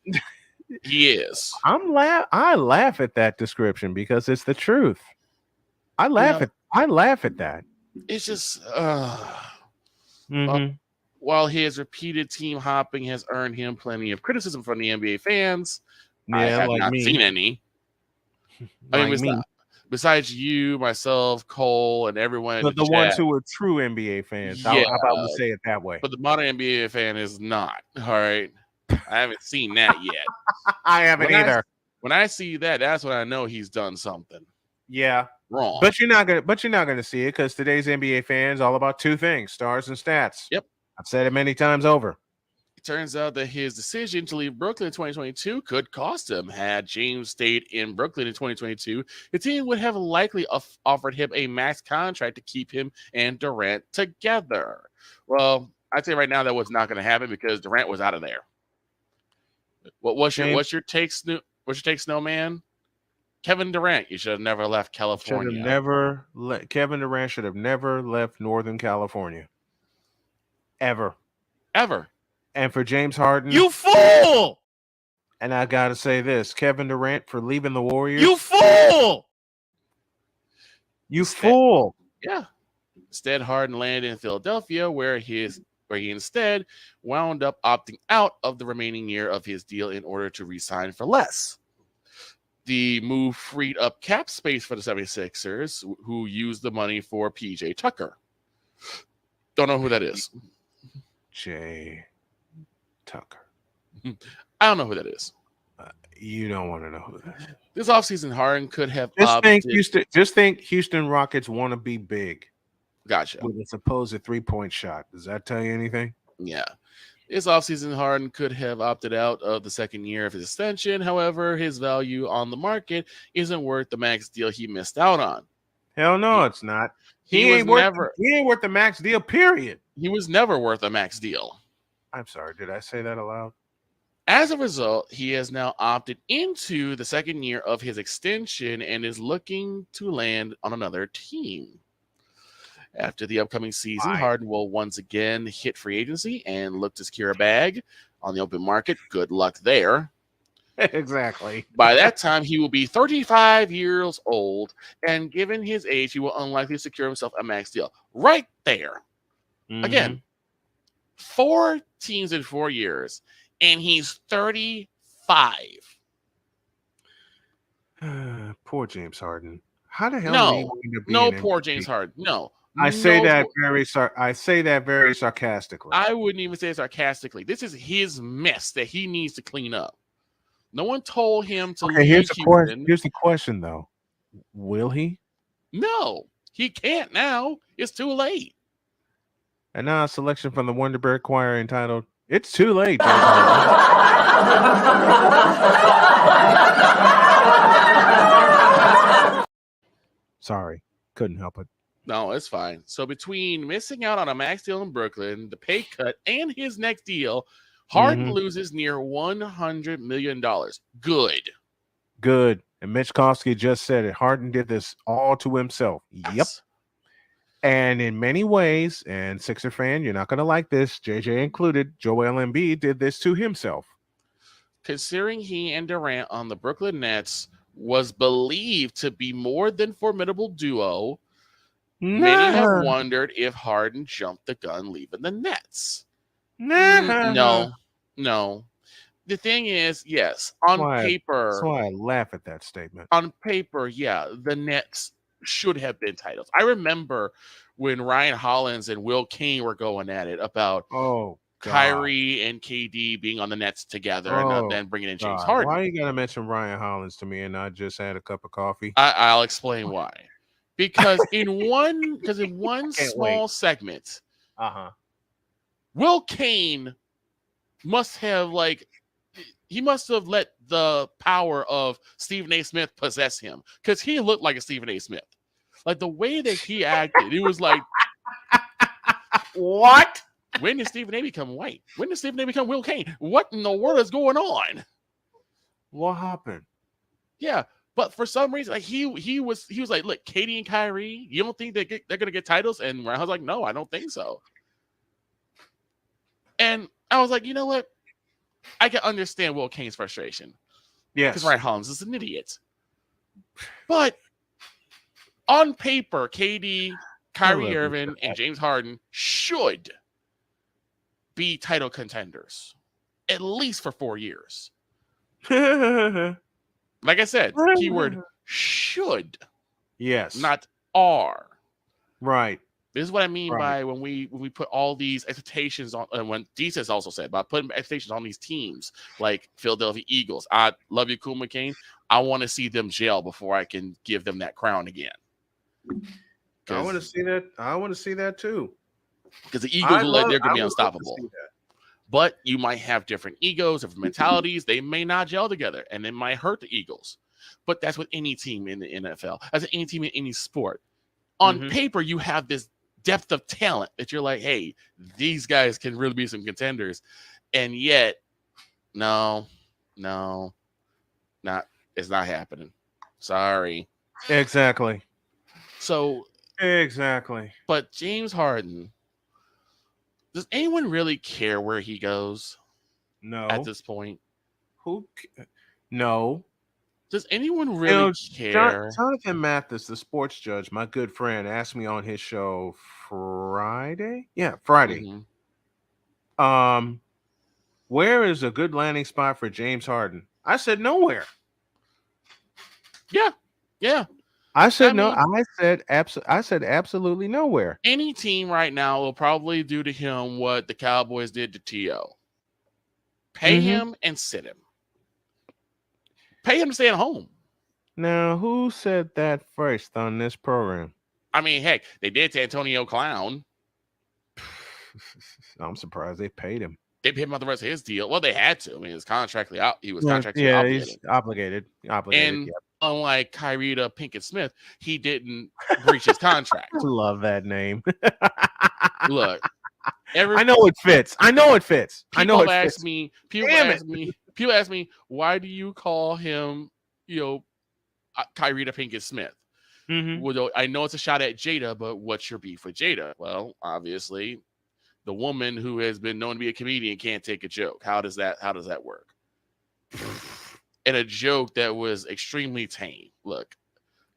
he is. I laugh at that description because it's the truth. I laugh at that. It's just while his repeated team hopping has earned him plenty of criticism from the NBA fans, I have not seen any. I mean, besides you, myself, Cole, and everyone, but the ones who are true NBA fans, how about we say it that way? But the modern NBA fan is not. All right, I haven't seen that yet. I haven't either. When I see that, that's when I know he's done something. Yeah. Wrong. But you're not gonna see it because today's NBA fans all about two things: stars and stats. Yep. I've said it many times over. It turns out that his decision to leave Brooklyn in 2022 could cost him. Had James stayed in Brooklyn in 2022, the team would have likely offered him a max contract to keep him and Durant together. Well, I'd say right now that was not going to happen because Durant was out of there. What's your take, Snowman? Kevin Durant, you should have never left California. Kevin Durant should have never left Northern California. Ever. And for James Harden, you fool! And I gotta say this: Kevin Durant for leaving the Warriors. You fool! You fool! Yeah. Instead, Harden landed in Philadelphia, where his where he instead wound up opting out of the remaining year of his deal in order to re-sign for less. The move freed up cap space for the 76ers, who used the money for PJ Tucker. Don't know who that is. Jay Tucker. I don't know who that is. You don't want to know who that is. This offseason, Harden could have Just think Houston Rockets want to be big. Gotcha. With a supposed 3-point shot. Does that tell you anything? Yeah. This offseason, Harden could have opted out of the second year of his extension. However, his value on the market isn't worth the max deal he missed out on. Hell no, it's not. He ain't worth the max deal, period. He was never worth a max deal. I'm sorry. Did I say that aloud? As a result, he has now opted into the second year of his extension and is looking to land on another team. After the upcoming season, Harden will once again hit free agency and look to secure a bag on the open market. Good luck there. Exactly. By that time, he will be 35 years old, and given his age, he will unlikely secure himself a max deal. Right there. Mm-hmm. Again, 4 teams in 4 years, and he's 35. Poor James Harden. How the hell? Poor James Harden. No. I say that very sarcastically. I wouldn't even say it sarcastically. This is his mess that he needs to clean up. No one told him to leave Houston. Here's the question, though. Will he? No, he can't now. It's too late. And now a selection from the Wonderberg Choir entitled, "It's Too Late." Sorry, couldn't help it. No, it's fine. So between missing out on a max deal in Brooklyn, the pay cut, and his next deal, Harden loses near $100 million. Good. And Mitch Kosky just said it. Harden did this all to himself. Yes. Yep. And in many ways, and Sixer fan, you're not going to like this, JJ included, Joel Embiid did this to himself. Considering he and Durant on the Brooklyn Nets was believed to be more than formidable duo, many have wondered if Harden jumped the gun leaving the Nets. No. The thing is, yes, paper. That's why I laugh at that statement. On paper, yeah, the Nets should have been titles. I remember when Ryan Hollins and Will Kane were going at it about Kyrie and KD being on the Nets together and then bringing in James Harden. Why you got to mention Ryan Hollins to me and not just had a cup of coffee? I'll explain why. Because in one small segment, Will Kane must have let the power of Stephen A. Smith possess him, because he looked like a Stephen A. Smith. Like the way that he acted, it was like, what? When did Stephen A. become white? When did Stephen A. become Will Kane? What in the world is going on? What happened? Yeah. But for some reason, like he was like, look, Katie and Kyrie, you don't think they're gonna get titles? And I was like, no, I don't think so. And I was like, you know what? I can understand Will Kane's frustration. Yes. Because Ryan Hollins is an idiot. But on paper, KD, Kyrie Irving, and James Harden should be title contenders, at least for 4 years. Like I said, keyword should. Yes. Not are. Right. This is what I mean by when we put all these expectations on, and when Desus also said about putting expectations on these teams like Philadelphia Eagles. I love you, Kuma Kane. I want to see them jail before I can give them that crown again. I want to see that. I want to see that too. Because the Eagles they're going to be unstoppable. But you might have different egos, different mentalities. They may not gel together, and it might hurt the Eagles. But that's with any team in the NFL. That's any team in any sport. On paper, you have this depth of talent that you're like, hey, these guys can really be some contenders. And yet, no, it's not happening. Sorry. Exactly. So. Exactly. But James Harden, does anyone really care where he goes? No. At this point? No. Does anyone really care? Jonathan Mathis, the sports judge, my good friend, asked me on his show Friday. Yeah, Friday. Where is a good landing spot for James Harden? I said nowhere. Yeah. I said I no. mean- I said absolutely nowhere. Any team right now will probably do to him what the Cowboys did to T.O. Pay Mhm. him and sit him. Pay him to stay at home. Now, who said that first on this program? I mean, heck, they did to Antonio Clown. I'm surprised they paid him. They paid him out the rest of his deal. Well, they had to. I mean, it's contractually out. He was Yeah, contractually obligated. he's obligated. And Yep. unlike Kyrieta Pinkett Smith, he didn't breach his contract. I love that name. Look, I know it fits. I know it fits. People ask me, Damn it. people ask me, why do you call him, Kyrieta Pinkett Smith? Mhm. Well, I know it's a shot at Jada, but what's your beef with Jada? Well, obviously, the woman who has been known to be a comedian can't take a joke. How does that work? And a joke that was extremely tame. Look,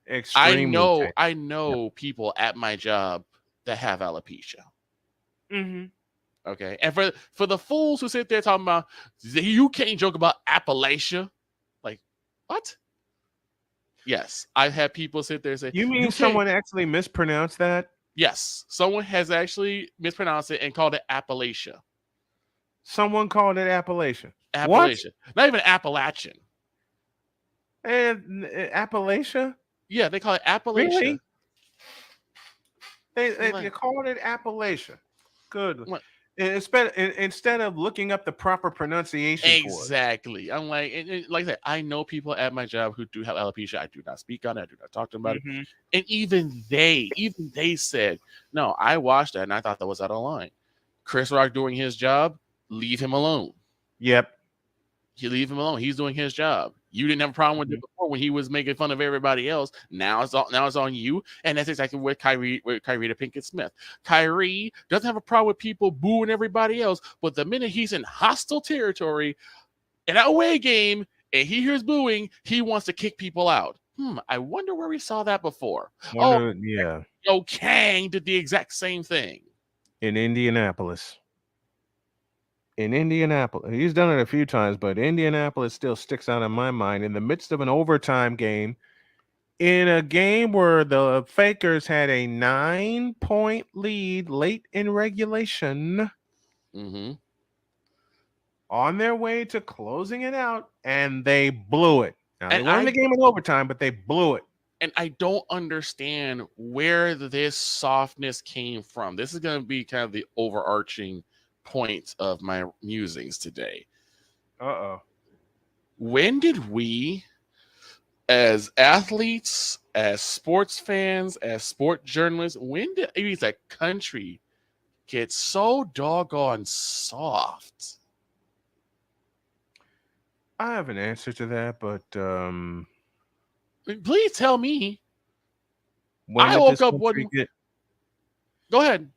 Extremely I know people at my job that have alopecia. Okay, and for the fools who sit there talking about you can't joke about Appalachia, like what? Yes, I've had people sit there and say, You mean can't-" someone actually mispronounced that? Yes, someone has actually mispronounced it and called it Appalachia. Someone called it Appalachian. Appalachia, not even Appalachian. And Appalachia? Yeah, they call it Appalachia. Really? They Like- called it Appalachia. Good. What? Instead of looking up the proper pronunciation for it. Exactly. I'm like, like I said, I know people at my job who do have alopecia. I do not speak on it. I do not talk to them about it. Mhm. And even they said, no, I watched that and I thought that was out of line. Chris Rock doing his job, leave him alone. Yep. You leave him alone. He's doing his job. You didn't have a problem with it before when he was making fun of everybody else. Now it's on you, and that's exactly what Kyrieta Pinkett Smith. Kyrie doesn't have a problem with people booing everybody else, but the minute he's in hostile territory, an away game, and he hears booing, he wants to kick people out. I wonder where we saw that before. Yeah. Kang did the exact same thing. In Indianapolis. He's done it a few times, but Indianapolis still sticks out in my mind. In the midst of an overtime game, in a game where the Fakers had a 9-point lead late in regulation, Mm-hmm. on their way to closing it out, and they blew it. Now, they And won the game in overtime, but they blew it. And I don't understand where this softness came from. This is going to be kind of the overarching point of my musings today. Uh-oh. When did we, as athletes, as sports fans, as sport journalists, when did a country get so doggone soft? I have an answer to that, but Please tell me. when I did woke this up country one. get- Go ahead.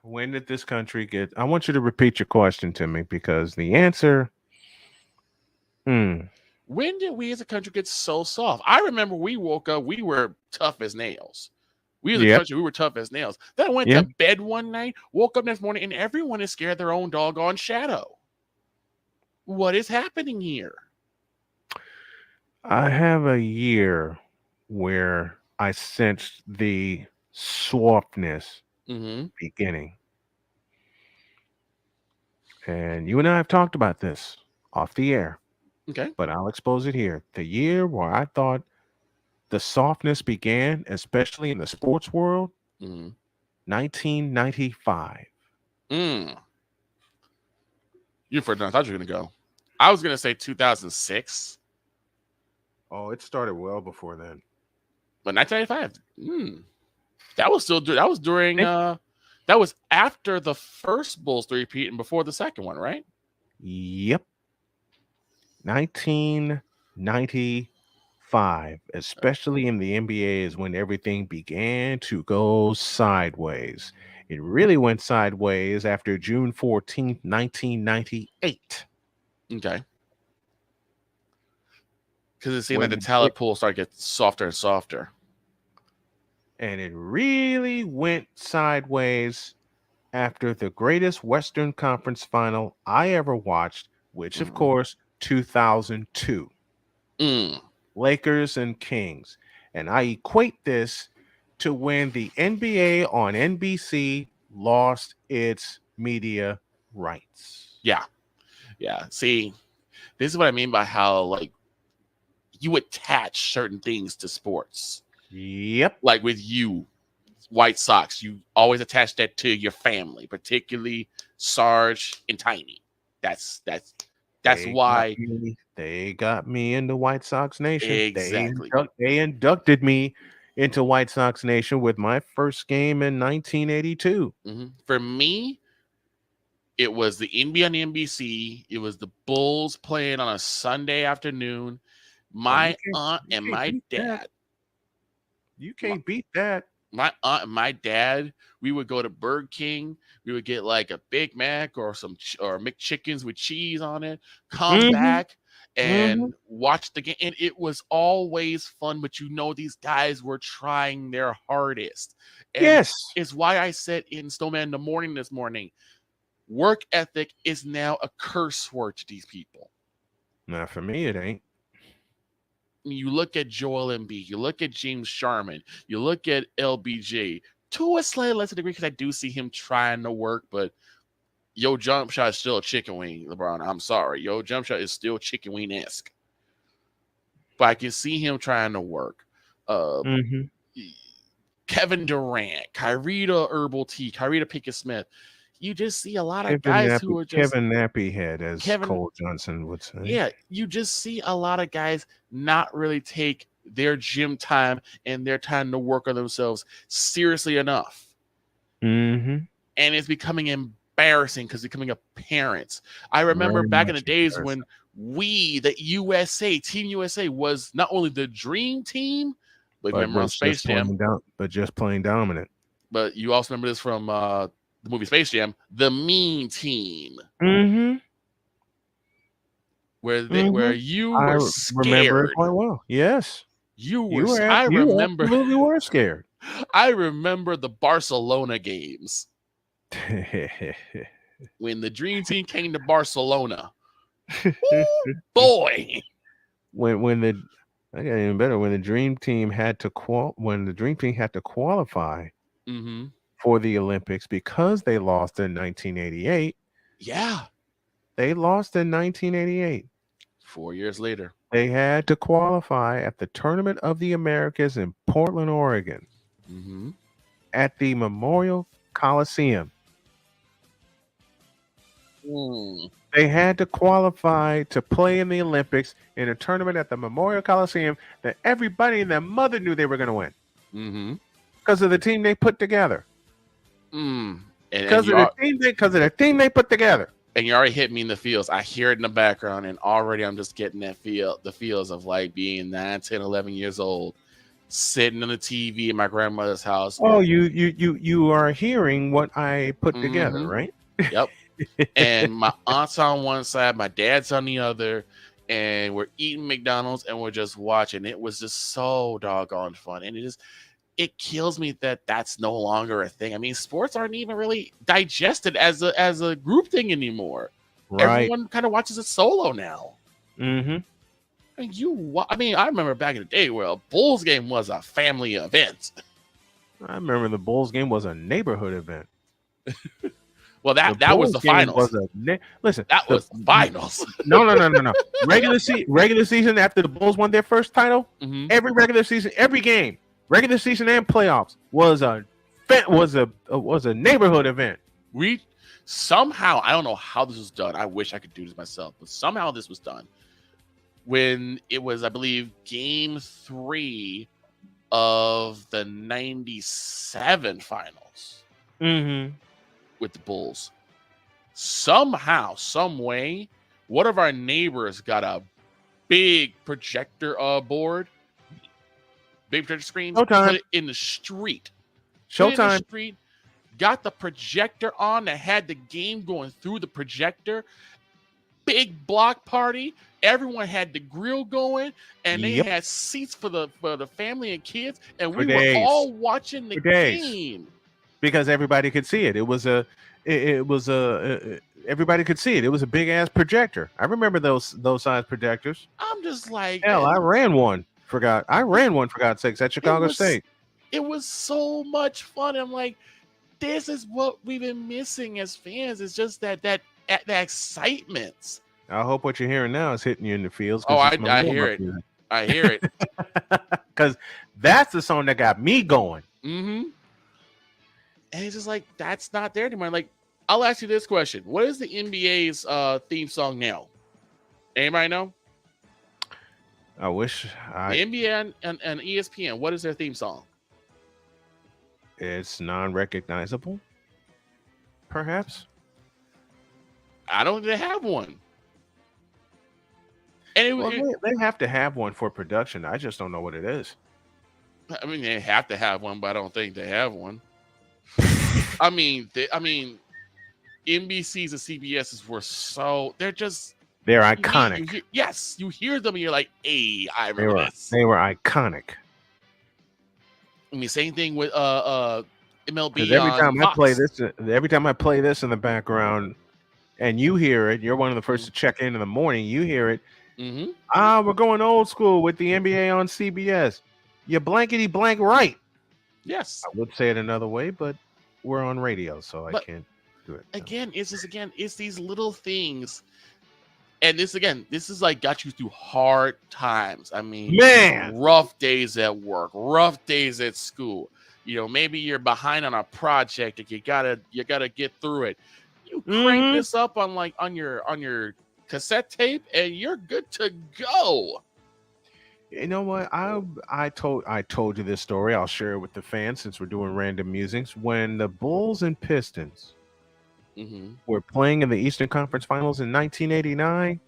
When did this country get? I want you to repeat your question to me because the answer. When did we as a country get so soft? I remember we woke up, we were tough as nails. We as a Yep. country, we were tough as nails. Then I went Yep. to bed one night, woke up next morning, and everyone is scared of their own doggone shadow. What is happening here? I have a year where I sensed the softness Mm-hmm. beginning. And you and I have talked about this off the air, Okay. but I'll expose it here. The year where I thought the softness began, especially in the sports world, Mm-hmm. 1995. You further than I thought you were going to go. I was going to say 2006, Oh, it started well before then. but 1995. That was still that was during that was after the first Bulls three-peat and before the second one, right? Yep. 1995, especially in the NBA, is when everything began to go sideways. It really went sideways after June 14th, 1998. Okay. Because it seemed When like the the talent pool started to get softer and softer. And it really went sideways after the greatest Western Conference final I ever watched, which of course 2002. Lakers and Kings. And I equate this to when the NBA on NBC lost its media rights. Yeah. See, this is what I mean by how like you attach certain things to sports. Yep. Like with you, White Sox, you always attach that to your family, particularly Sarge and Tiny. That's why they got me into White Sox Nation. Exactly. They inducted me into White Sox Nation with my first game in 1982. For me, it was the NBA on NBC. It was the Bulls playing on a Sunday afternoon. My aunt and my dad. You can't beat that. My aunt and my dad, we would go to Burger King. We would get like a Big Mac or McChickens with cheese on it. Come back and watch the game. And it was always fun, but these guys were trying their hardest. And yes. It's why I said in Snowman in the Morning this morning, work ethic is now a curse word to these people. Now, for me, it ain't. You look at Joel Embiid, you look at James Sharman, you look at LBJ, to a slightly lesser degree, because I do see him trying to work, but yo jump shot is still a chicken wing, LeBron. I'm sorry. Yo jump shot is still chicken wing-esque. But I can see him trying to work. Kevin Durant, Kyrita Herbal Tea, Kyrita Pickett-Smith. You just see a lot of guys who are just Kevin Nappy Head, as Cole Johnson would say. Yeah, you just see a lot of guys not really take their gym time and their time to work on themselves seriously enough. And it's becoming embarrassing because becoming a parent. I remember back in the days when the USA, Team USA, was not only the dream team, but remember on Space Jam. But just plain dominant. But you also remember this from the movie Space Jam, the mean team. Where you were scared. I remember it quite well. Yes. You absolutely were scared. I remember the Barcelona games. When the Dream Team came to Barcelona. Ooh, boy. When the I got even better when the Dream Team had to qualify for the Olympics because they lost in 1988. Yeah. They lost in 1988. 4 years later. They had to qualify at the Tournament of the Americas in Portland, Oregon, at the Memorial Coliseum. They had to qualify to play in the Olympics in a tournament at the Memorial Coliseum that everybody and their mother knew they were going to win because of the team they put together. Because of the team they put together. And you already hit me in the feels. I hear it in the background, and already I'm just getting the feels of like being 9, 10, 11 years old, sitting on the TV in my grandmother's house. Oh, you are hearing what I put together, right? Yep. And my aunt's on one side, my dad's on the other, and we're eating McDonald's and we're just watching. It was just so doggone fun, and it kills me that that's no longer a thing. I mean, sports aren't even really digested as a group thing anymore. Right. Everyone kind of watches it solo now. And I remember back in the day where a Bulls game was a family event. I remember the Bulls game was a neighborhood event. Well, that was the finals. Listen, that was the finals. No. Regular season after the Bulls won their first title, every regular season, every game, regular season and playoffs was a neighborhood event. We somehow, I don't know how this was done. I wish I could do this myself, but somehow this was done when it was, I believe, Game 3 of the '97 finals. With the Bulls. Somehow, some way, one of our neighbors got a big projector board, big projector screen, put it in the street. Showtime. Got the projector on that had the game going through the projector. Big block party. Everyone had the grill going, and they had seats for the family and kids, and we were all watching the game. Because everybody could see it. It was it was everybody could see it. It was a big ass projector. I remember those size projectors. I'm just like, Hell, I ran one. For God's sakes, at Chicago was- State. it was so much fun. I'm like, this is what we've been missing as fans. It's just that excitement. I hope what you're hearing now is hitting you in the feels. Oh, I hear it. I hear it. Because that's the song that got me going. Mm-hmm. And it's just like, that's not there anymore. Like, I'll ask you this question. What is the NBA's theme song now? Anybody know? I wish The NBA and ESPN, what is their theme song? It's non-recognizable, perhaps. I don't think they have one. And Well, they have to have one for production. I just don't know what it is. I mean, they have to have one, but I don't think they have one. I mean, NBC's and CBS's were they're just They're iconic. You hear them and you're like, hey, I remember this. They were iconic. I mean, same thing with MLB. Because every time Fox. I play this in the background, and you hear it, you're one of the first to check in the morning. You hear it. Mm-hmm. We're going old school with the NBA on CBS. You're blankety blank right. Yes. I would say it another way, but we're on radio, so I can't do it. Again, it's these little things. And this is like got you through hard times. I mean, man, rough days at work, rough days at school. You know, maybe you're behind on a project and you gotta get through it. You crank this up on your cassette tape and you're good to go. You know what? I told you this story. I'll share it with the fans since we're doing random musings. When the Bulls and Pistons were playing in the Eastern Conference Finals in 1989,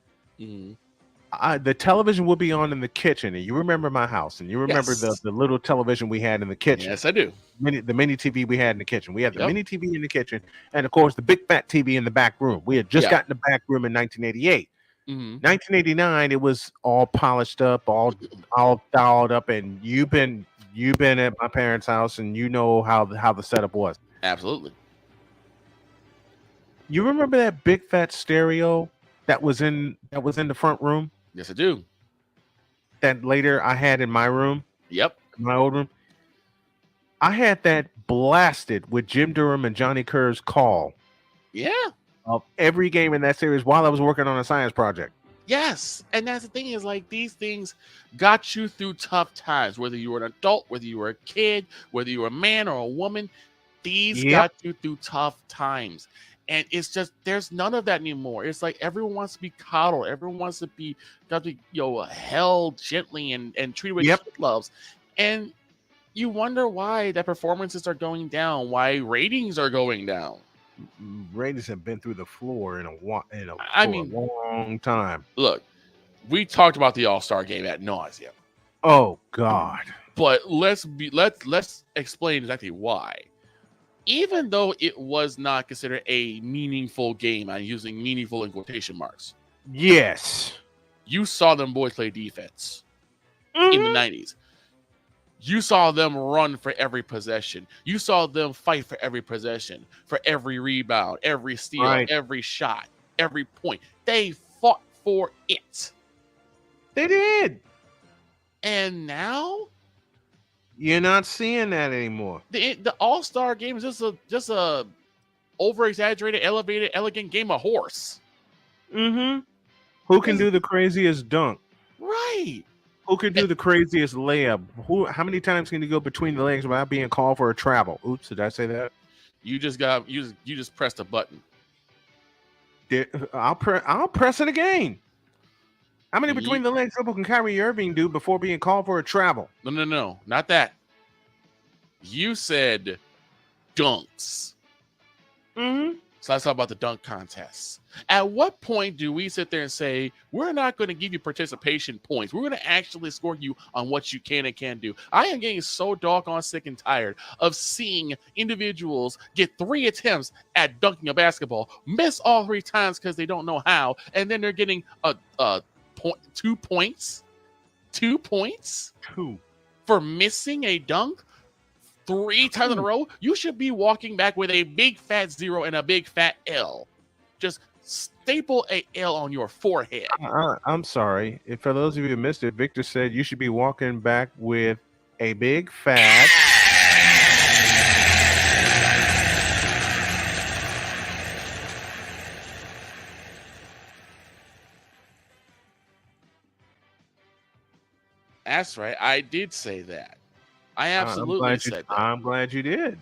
the television would be on in the kitchen. And you remember my house, and you remember the little television we had in the kitchen. Yes, I do. The mini TV we had in the kitchen. We had the mini TV in the kitchen, and of course the big fat TV in the back room. We had just gotten the back room in 1988. 1989, it was all polished up, all dialed up, and you've been at my parents' house, and you know how the setup was. Absolutely. You remember that big fat stereo that was in the front room? Yes, I do. That later I had in my room. Yep. My old room. I had that blasted with Jim Durham and Johnny Kerr's call. Yeah. Of every game in that series while I was working on a science project. Yes. And that's the thing is like these things got you through tough times, whether you were an adult, whether you were a kid, whether you were a man or a woman, these got you through tough times. And it's just, there's none of that anymore. It's like everyone wants to be coddled. Everyone wants to be held gently and treated with kid loves. And you wonder why that performances are going down, why ratings are going down. Ratings have been through the floor in a long time. Look, we talked about the All-Star game ad nauseum. Oh God! But let's explain exactly why. Even though it was not considered a meaningful game, I'm using meaningful in quotation marks. Yes, you saw them boys play defense in the 90s. You saw them run for every possession. You saw them fight for every possession, for every rebound, every steal, every shot, every point. They fought for it. They did. And now you're not seeing that anymore. The All-Star game is just a over-exaggerated, elevated, elegant game of horse. Who can do the craziest dunk? Right. Who could do the craziest layup? How many times can you go between the legs without being called for a travel? Oops, did I say that? You just pressed a button. I'll press it again. How many between the legs dribble can Kyrie Irving do before being called for a travel? No, not that. You said dunks. So let's talk about the dunk contests. At what point do we sit there and say, we're not going to give you participation points? We're going to actually score you on what you can and can't do. I am getting so doggone sick and tired of seeing individuals get 3 attempts at dunking a basketball, miss all 3 times because they don't know how, and then they're getting 2 points. 2 points? 2. For missing a dunk? 3 times in a row, you should be walking back with a big fat 0 and a big fat L. Just staple a L on your forehead. I'm sorry. If for those of you who missed it, Victor said you should be walking back with a big fat. That's right. I did say that. I absolutely said that. I'm glad you did.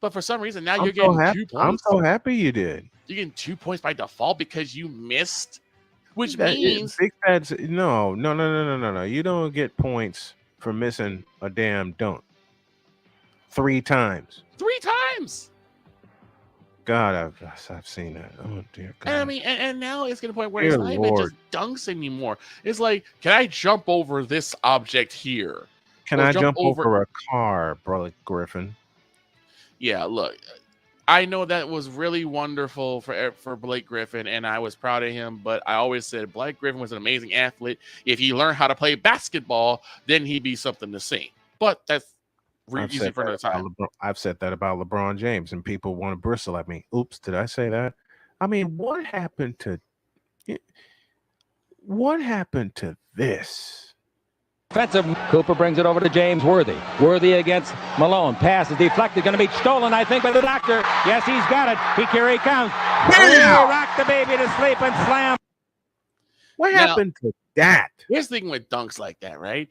But for some reason, now I'm you're so getting happy. 2 points. I'm so happy you did. You're getting 2 points by default because you missed, which That means big fats. No. You don't get points for missing a damn dunk 3 times. 3 times. God, I've seen that. Oh dear God. And I mean, and now it's getting to the point where Dear it's not even just Lord. dunks anymore. It's like, can I jump over this object here? Can or I jump jump over over- a car, brother Griffin? Yeah, look, I know that was really wonderful for Blake Griffin, and I was proud of him. But I always said Blake Griffin was an amazing athlete. If he learned how to play basketball, then he'd be something to see. But that's easy for another time. I've said that about LeBron James, and people want to bristle at me. Oops, did I say that? I mean, what happened to this? Offensive. Cooper brings it over to James Worthy. Worthy against Malone. Pass is deflected. Going to be stolen, I think, by the doctor. Yes, he's got it. Here he comes. Oh, rock the baby to sleep and slam. What Now- happened to that? Here's the thing with dunks like that, right?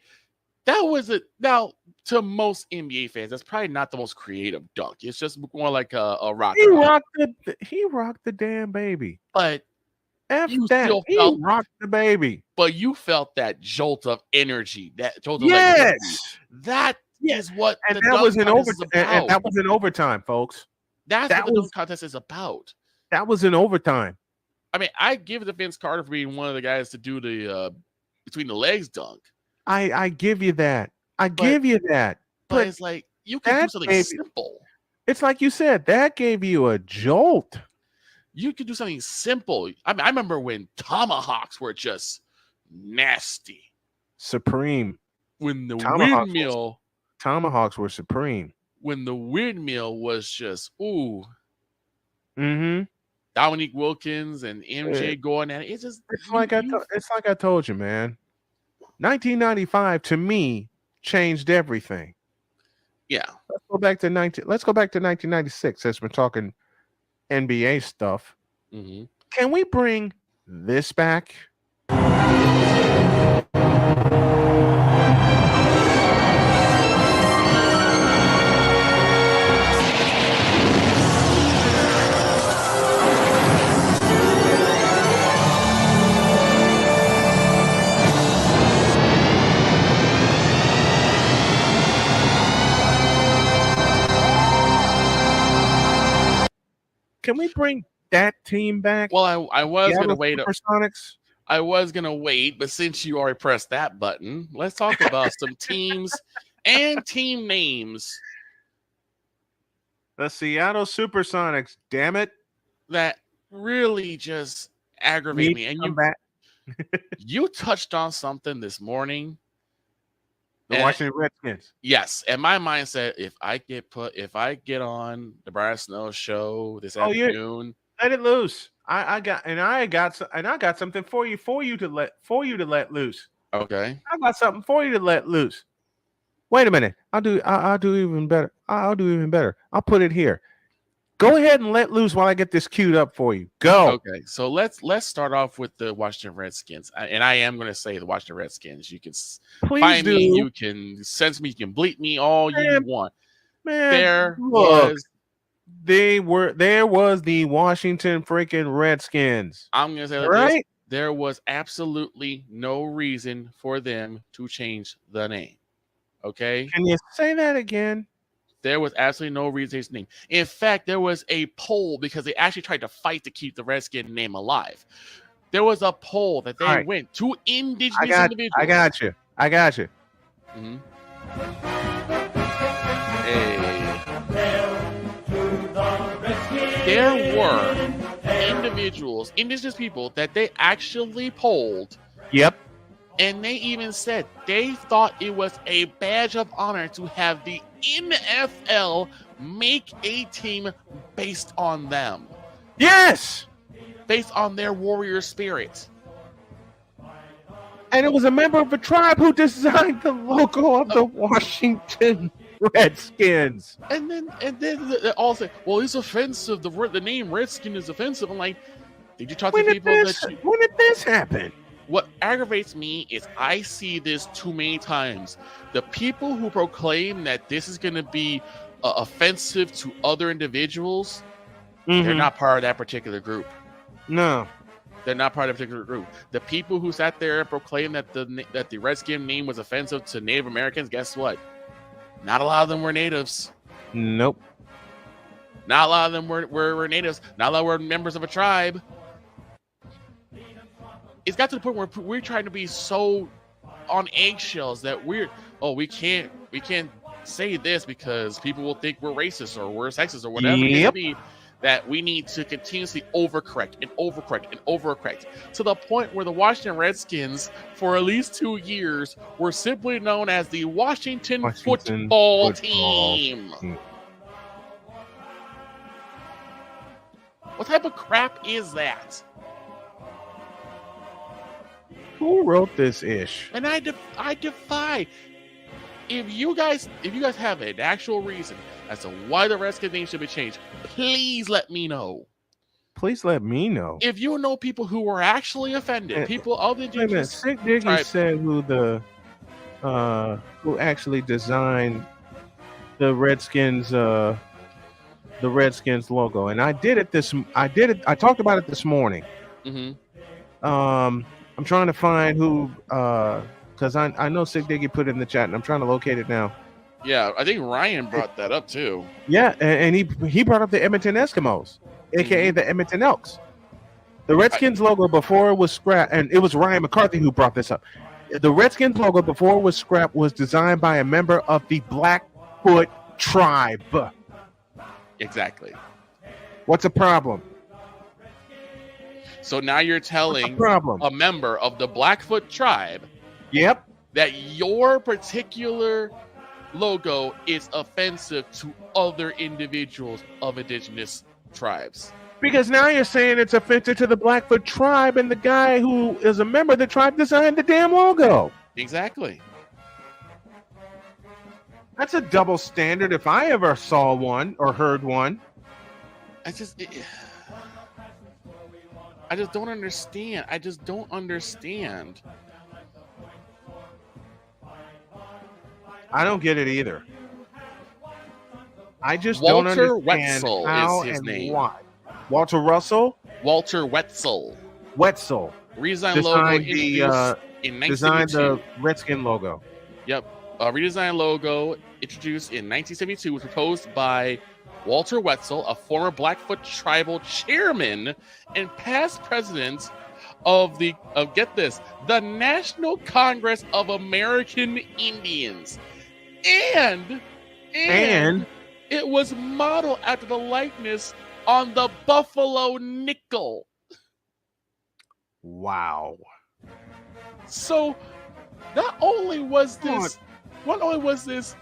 That was it. Now, to most NBA fans, that's probably not the most creative dunk. It's just more like a rock. He rocked the damn baby. But F You that. still He felt- rocked the baby. you felt that jolt of energy, that jolt of electricity. Yes. That is what And the that dunk was in contest is overtime. about. And that was in overtime, folks. That's that what the was- dunk contest is about. That was in overtime. I mean, I give it to Vince Carter for being one of the guys to do the between the legs dunk. I give you that. I give you that. But But it's like you can do that something baby- simple. it's like you said, that gave you a jolt. You could do something simple. I mean, I remember when tomahawks were just nasty. Supreme. When the Tomahawks windmill, Tomahawks were supreme. was just Mm-hmm. Dominique Wilkins and MJ going at it. It's just It's like I told you, man. 1995 to me changed everything. yeah. Let's go back to 1996 as we're talking NBA stuff. Mhm. Can we bring this back? Can we bring that team back? Well, I was Seattle gonna wait. Supersonics? I was gonna wait, but since you already pressed that button, let's talk about some teams and team names The Seattle Supersonics, damn it. that really just aggravate Need me. to And come back. you touched on something this morning. The And- Washington Redskins. Yes, and my mindset: if I get on the Brian Snow show this Oh, yeah. afternoon, Let it loose. I got something for you to let loose. okay, I got something for you to let loose. Wait a minute. I'll do even better. I'll do even better. I'll put it here. Go ahead and let loose while I get this queued up for you. Go. okay. So let's start off with the Washington Redskins, and I am going to say the Washington Redskins. You can Please find do. me, you can sense me, you can bleep me all you Man, want. Man, There look, was, there was the Washington freaking Redskins. I'm going to say like this, Right? there was absolutely no reason for them to change the name. Okay. Can you say that again? There was absolutely no reason to change the name. In fact, there was a poll because they actually tried to fight to keep the Redskin name alive. There was a poll that they All right. went to indigenous I got individuals. I got you. Mhm. There were individuals, indigenous people that they actually polled, Yep. and they even said they thought it was a badge of honor to have the NFL make a team based on them, Yes. based on their warrior spirit. And it was a member of a tribe who designed the logo of the Washington Redskins. And then they all say, "Well, it's offensive. The name Redskin is offensive." I'm like, did you talk to people When did this happen? What aggravates me is I see this too many times. The people who proclaim that this is going to be offensive to other individuals, they're not part of that particular group. No. They're not part of a particular group. The people who sat there and proclaimed that the Redskin name was offensive to Native Americans, guess what? Not a lot of them were natives. Nope. Not a lot of them were natives. Not a lot were members of a tribe. It's got to the point where we're trying to be so on eggshells that we can't say this because people will think we're racist or we're sexist or whatever it may be. That we need to continuously overcorrect to the point where the Washington Redskins, for at least 2 years, were simply known as the Washington Football Team. What type of crap is that? Who wrote this ish? And I defy. If you guys have an actual reason as to why the Redskins name should be changed, please let me know. Please let me know. If you know people who were actually offended, people other than just Sick Diggy said who actually designed the Redskins logo, and I talked about it this morning. I'm trying to find who because I know Sick Diggy put it in the chat, and I'm trying to locate it now. Yeah, I think Ryan brought that up too. Yeah, and he brought up the Edmonton Eskimos, aka the Edmonton Elks. The Redskins logo before it was scrapped, and it was Ryan McCarthy who brought this up. The Redskins logo before it was scrapped was designed by a member of the Blackfoot tribe. Exactly. What's the problem? So now you're telling a member of the Blackfoot tribe, yep, that your particular logo is offensive to other individuals of indigenous tribes. Because now you're saying it's offensive to the Blackfoot tribe, and the guy who is a member of the tribe designed the damn logo. Exactly. That's a double standard if I ever saw one or heard one. I just don't understand. I just don't understand. I don't get it either. I just Walter don't understand Wetzel how is his and name. why. Walter Russell? Walter Wetzel. Wetzel. Redesigned logo introduced in 1972. Designed the Redskin logo. Yep. Redesigned logo introduced in 1972 was proposed by Walter Wetzel, a former Blackfoot tribal chairman and past president of the National Congress of American Indians. And it was modeled after the likeness on the Buffalo nickel. Wow. So not only was this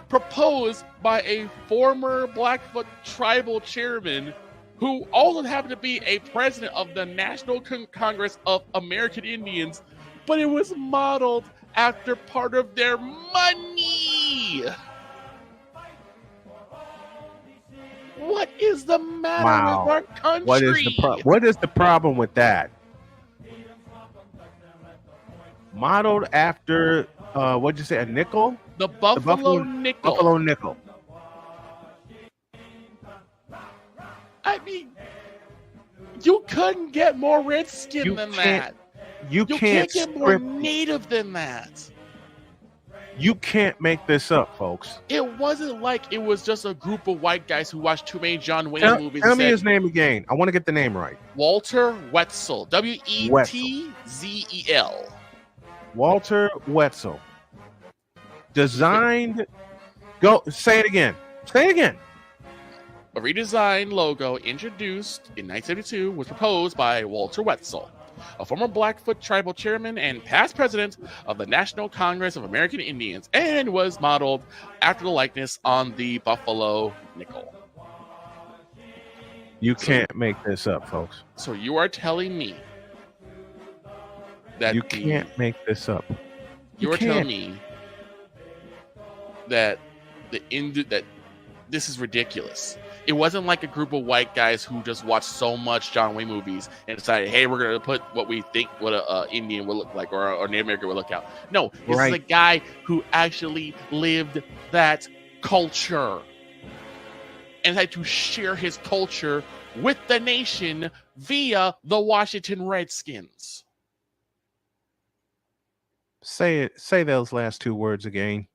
proposed by a former Blackfoot tribal chairman who also happened to be a president of the National Congress of American Indians, but it was modeled after part of their money. What is the matter with our country? What is the problem with that? Modeled after what'd you say, a nickel? The Buffalo nickel. Buffalo nickel. I mean, you couldn't get more Redskin than that. You can't get more native than that. You can't make this up, folks. It wasn't like it was just a group of white guys who watched too many John Wayne movies. Tell me his name again. I want to get the name right. Walter Wetzel. Wetzel. Walter Wetzel. Designed. Go. Say it again. Say it again. A redesigned logo introduced in 1972 was proposed by Walter Wetzel, a former Blackfoot tribal chairman and past president of the National Congress of American Indians, and was modeled after the likeness on the Buffalo nickel. You can't make this up, folks. So you are telling me that You can't make this up. You are can't. telling me that that this is ridiculous. It wasn't like a group of white guys who just watched so much John Wayne movies and decided, hey, we're gonna put what we think what a Indian would look like or Native American would look out. No, this is a guy who actually lived that culture and had to share his culture with the nation via the Washington Redskins. Say those last two words again.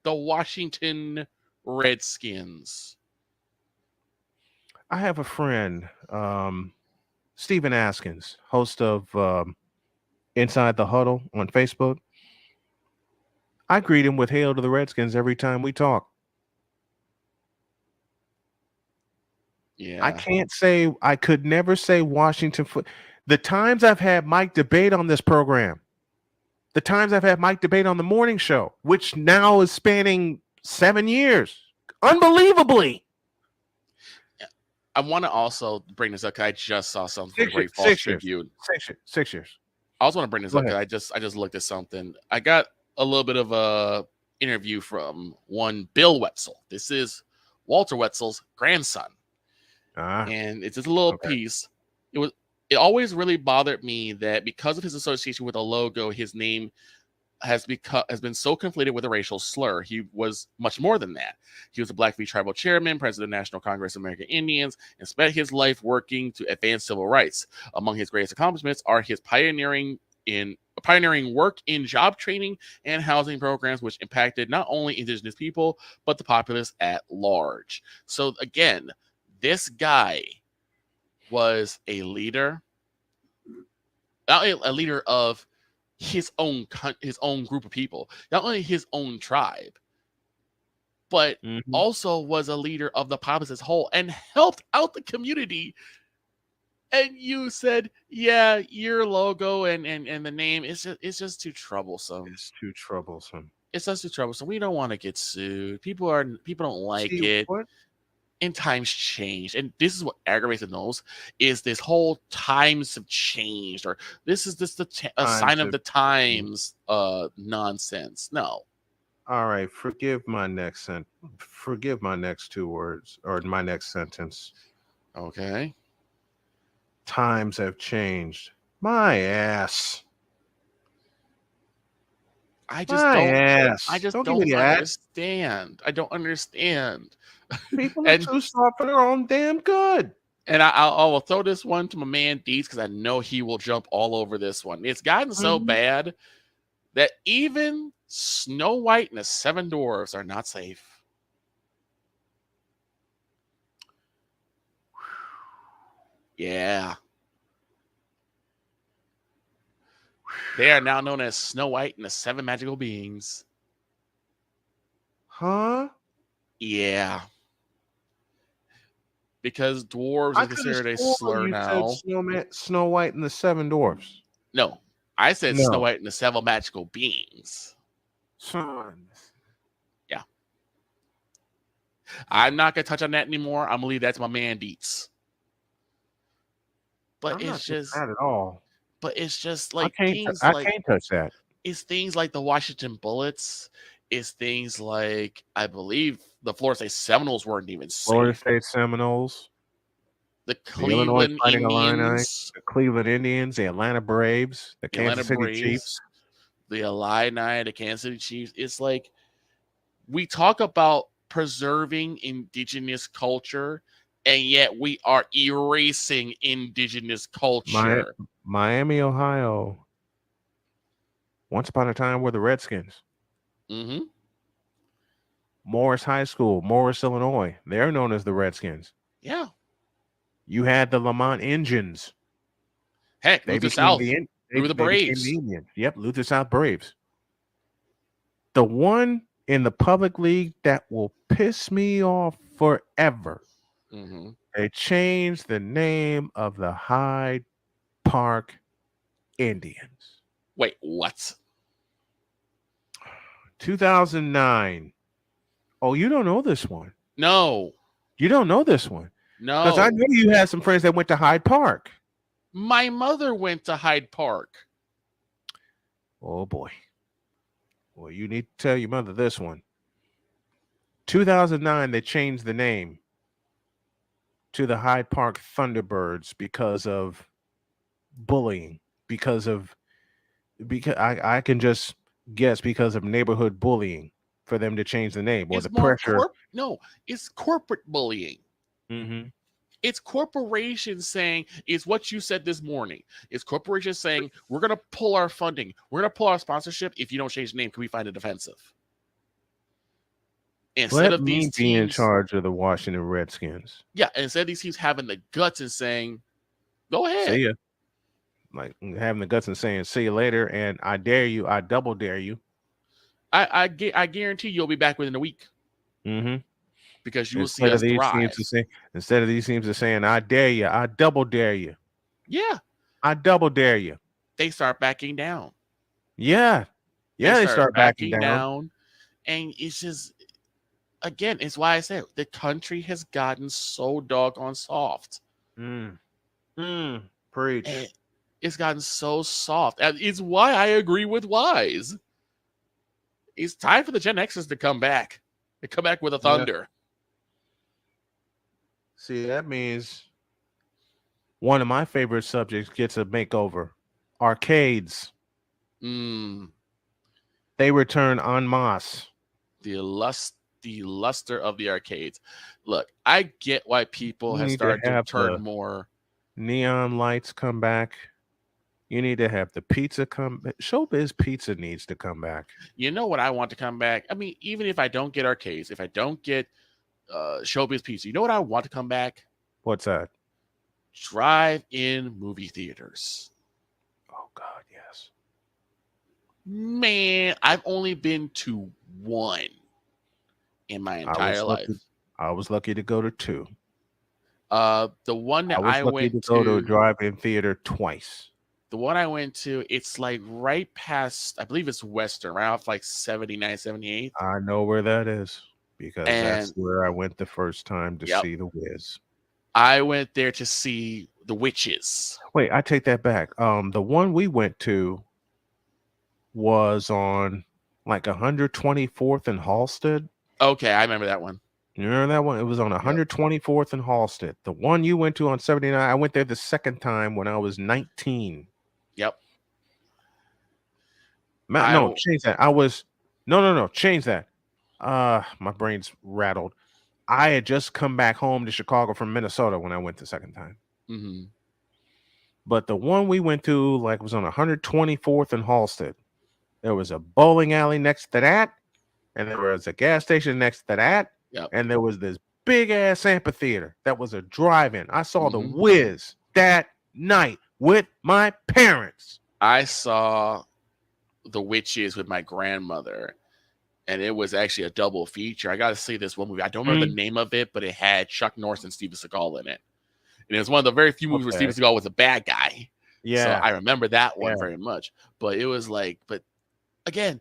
The Washington Redskins. I have a friend, Stephen Askins, host of Inside the Huddle on Facebook. I greet him with "Hail to the Redskins" every time we talk. Yeah, I could never say Washington. The times I've had Mike debate on this program, the times I've had Mike debate on the morning show, which now is spanning 7 years, unbelievably. I want to also bring this up because I just saw something from 6 Great years, Falls 6 years. Tribune. 6 years. I also want to bring this Go up because I just looked at something. I got a little bit of a interview from one Bill Wetzel. This is Walter Wetzel's grandson. And it's just a little piece. It always really bothered me that because of his association with a logo, his name has been so conflated with a racial slur. He was much more than that. He was a Blackfeet tribal chairman, president of the National Congress of American Indians, and spent his life working to advance civil rights. Among his greatest accomplishments are his pioneering work in job training and housing programs, which impacted not only indigenous people, but the populace at large. So again, this guy was a leader, not a leader of his own group of people, not only his own tribe, but also was a leader of the populace as a whole and helped out the community. And you said, yeah, your logo and the name it's just too troublesome. It's too troublesome. It's just too troublesome. We don't want to get sued. People don't like it. What? And times changed, and this is what aggravates the most is this whole times have changed, or this is just a sign of the times nonsense. No. All right, forgive my next two words or my next sentence. Okay. Times have changed. My ass. I just don't understand. I don't understand. People are too soft for their own damn good. And I will throw this one to my man Deets because I know he will jump all over this one. It's gotten so bad that even Snow White and the Seven Dwarfs are not safe. Yeah. They are now known as Snow White and the Seven Magical Beings. Huh? Yeah. Because dwarves are considered a slur now. Snow White and the Seven Dwarfs. No, I said Snow White and the Seven Magical Beings. Son. Yeah. I'm not going to touch on that anymore. I'm going to leave that to my man Deets. But I'm it's not just that at all. But it's just like I can't touch that. It's things like the Washington Bullets. It's things like, I believe the Florida State Seminoles weren't even safe. Florida State Seminoles, the Cleveland Indians, the Cleveland Indians, the Atlanta Braves, the Kansas City Chiefs, the Illini, the Kansas City Chiefs. It's like we talk about preserving indigenous culture, and yet we are erasing indigenous culture. Miami, Ohio. Once upon a time were the Redskins. Mm-hmm. Morris High School, Morris, Illinois. They're known as the Redskins. Yeah. You had the Lamont Indians. Heck, Luther South. They were the Braves. Yep, Luther South Braves. The one in the public league that will piss me off forever. Mm-hmm. They changed the name of the Hyde Park Indians. Wait, what? 2009. Oh, you don't know this one. No, You don't know this one. no. Because I know you had some friends that went to Hyde Park. My mother went to Hyde Park. Oh, boy. Well, you need to tell your mother this one. 2009, they changed the name to the Hyde Park Thunderbirds because of bullying. Because I can just guess because of neighborhood bullying for them to change the name or It's the more pressure. it's corporate bullying. Mhm. It's corporations saying, it's what you said this morning. It's corporations saying, we're going to pull our funding. We're going to pull our sponsorship. If you don't change the name, can we find it offensive? Instead Let of me these be in teams, charge of the Washington Redskins. yeah, instead of these teams having the guts and saying, go ahead. See ya. Like having the guts and saying, see you later, and I dare you, I double dare you. I guarantee you'll be back within a week Mm-hmm. because you will see us thrive. Instead of these teams are saying, I dare you, I double dare you. Yeah, I double dare you. they start backing down. Yeah. Yeah, they start backing down. And it's just, again, it's why I said the country has gotten so doggone soft. Preach. And it's gotten so soft. And it's why I agree with Wise. It's time for the Gen Xers to come back. They come back with a thunder. See, that means one of my favorite subjects gets a makeover. Arcades. They return en masse. The luster of the arcades. Look, I get why people have started to turn more. Neon lights come back. You need to have the pizza come. Showbiz Pizza needs to come back. You know what I want to come back? I mean, even if I don't get arcades, if I don't get Showbiz Pizza, you know what I want to come back? What's that? Drive-in movie theaters. Oh, God, yes. Man, I've only been to one in my entire life. I was lucky to go to two. The one that I went to go to a drive-in theater twice. The one I went to, it's like right past, I believe it's Western, right off like 79, 78. I know where that is because that's where I went the first time to see The Wiz. I went there to see The Witches. Wait, I take that back. The one we went to was on like 124th and Halsted. Okay, I remember that one. You remember that one? It was on 124th and Halsted. The one you went to on 79, I went there the second time when I was 19. Yep. No, change that. No, change that. My brain's rattled. I had just come back home to Chicago from Minnesota when I went the second time. Mm-hmm. But the one we went to, like, was on 124th and Halsted. There was a bowling alley next to that, and there was a gas station next to that, and there was this big ass amphitheater that was a drive-in. I saw The Wiz that night with my parents. I saw The Witches with my grandmother, and it was actually a double feature. I got to see this one movie. I don't remember the name of it, but it had Chuck Norris and Steven Seagal in it. And it was one of the very few movies where Steven Seagal was a bad guy. Yeah. So I remember that one very much. But it was like, but again,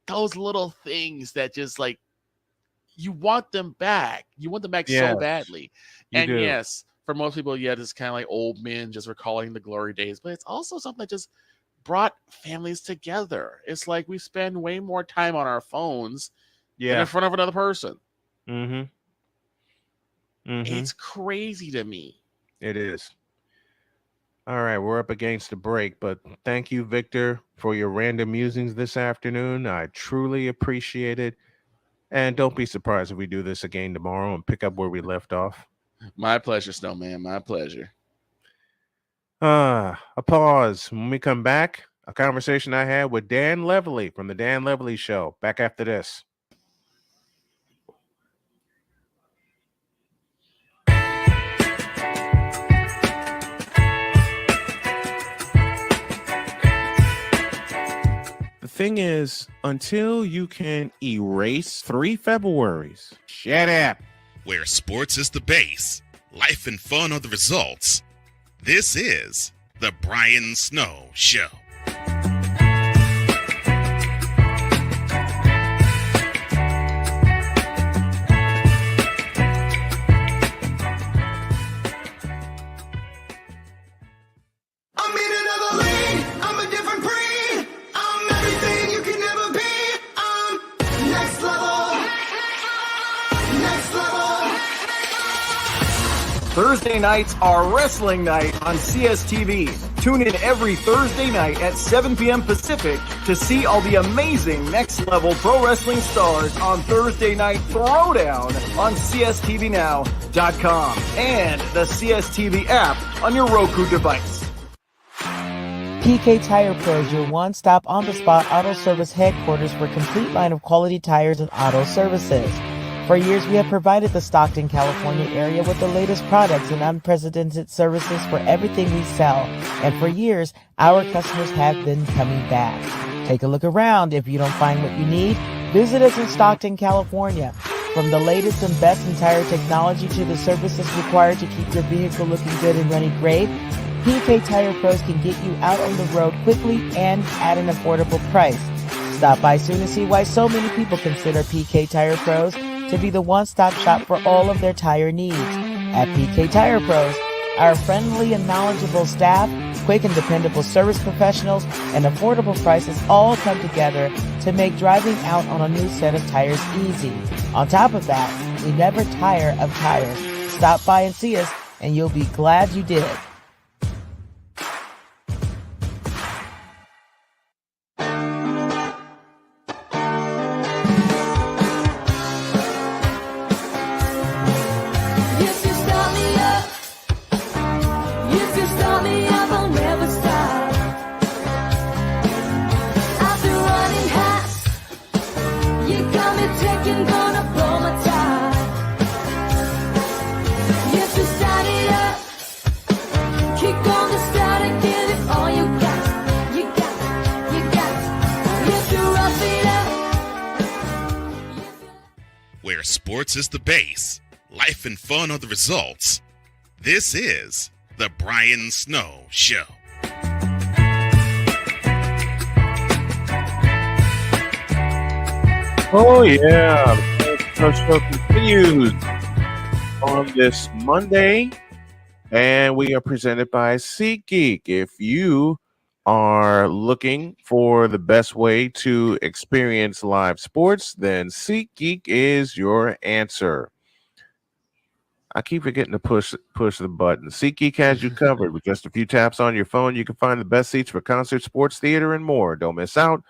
those little things that just like, you want them back. You want them back so badly. And yes, for most people, it's kind of like old men just recalling the glory days, but it's also something that just brought families together. It's like we spend way more time on our phones than in front of another person. It's crazy to me. It is. All right, we're up against the break, but thank you, Victor, for your random musings this afternoon. I truly appreciate it. And don't be surprised if we do this again tomorrow and pick up where we left off. My pleasure, Snowman. My pleasure. A pause. When we come back, a conversation I had with Dan Levely from the Dan Levely Show. Back after this. The thing is, until you can erase 3 Februaries, shut up. Where sports is the base, life and fun are the results. This is The Brian Snow Show. Thursday nights are wrestling night on CSTV. Tune in every Thursday night at 7 p.m. Pacific to see all the amazing next level pro wrestling stars on Thursday Night Throwdown on CSTVNow.com and the CSTV app on your Roku device. PK Tire Pro is your one-stop on-the-spot auto service headquarters for a complete line of quality tires and auto services. For years, we have provided the Stockton, California area with the latest products and unprecedented services for everything we sell. And for years, our customers have been coming back. Take a look around. If you don't find what you need, visit us in Stockton, California. From the latest and best in tire technology to the services required to keep your vehicle looking good and running great, PK Tire Pros can get you out on the road quickly and at an affordable price. Stop by soon to see why so many people consider PK Tire Pros to be the one-stop shop for all of their tire needs. At PK Tire Pros, our friendly and knowledgeable staff, quick and dependable service professionals, and affordable prices all come together to make driving out on a new set of tires easy. On top of that, we never tire of tires. Stop by and see us, and you'll be glad you did. Where sports is the base, life and fun are the results. This is The Brian Snow Show. Oh, yeah. The Brian Snow Show continues on this Monday, and we are presented by SeatGeek. If you are looking for the best way to experience live sports, then SeatGeek is your answer. I keep forgetting to push the button. SeatGeek has you covered. With just a few taps on your phone, you can find the best seats for concert, sports, theater, and more. Don't miss out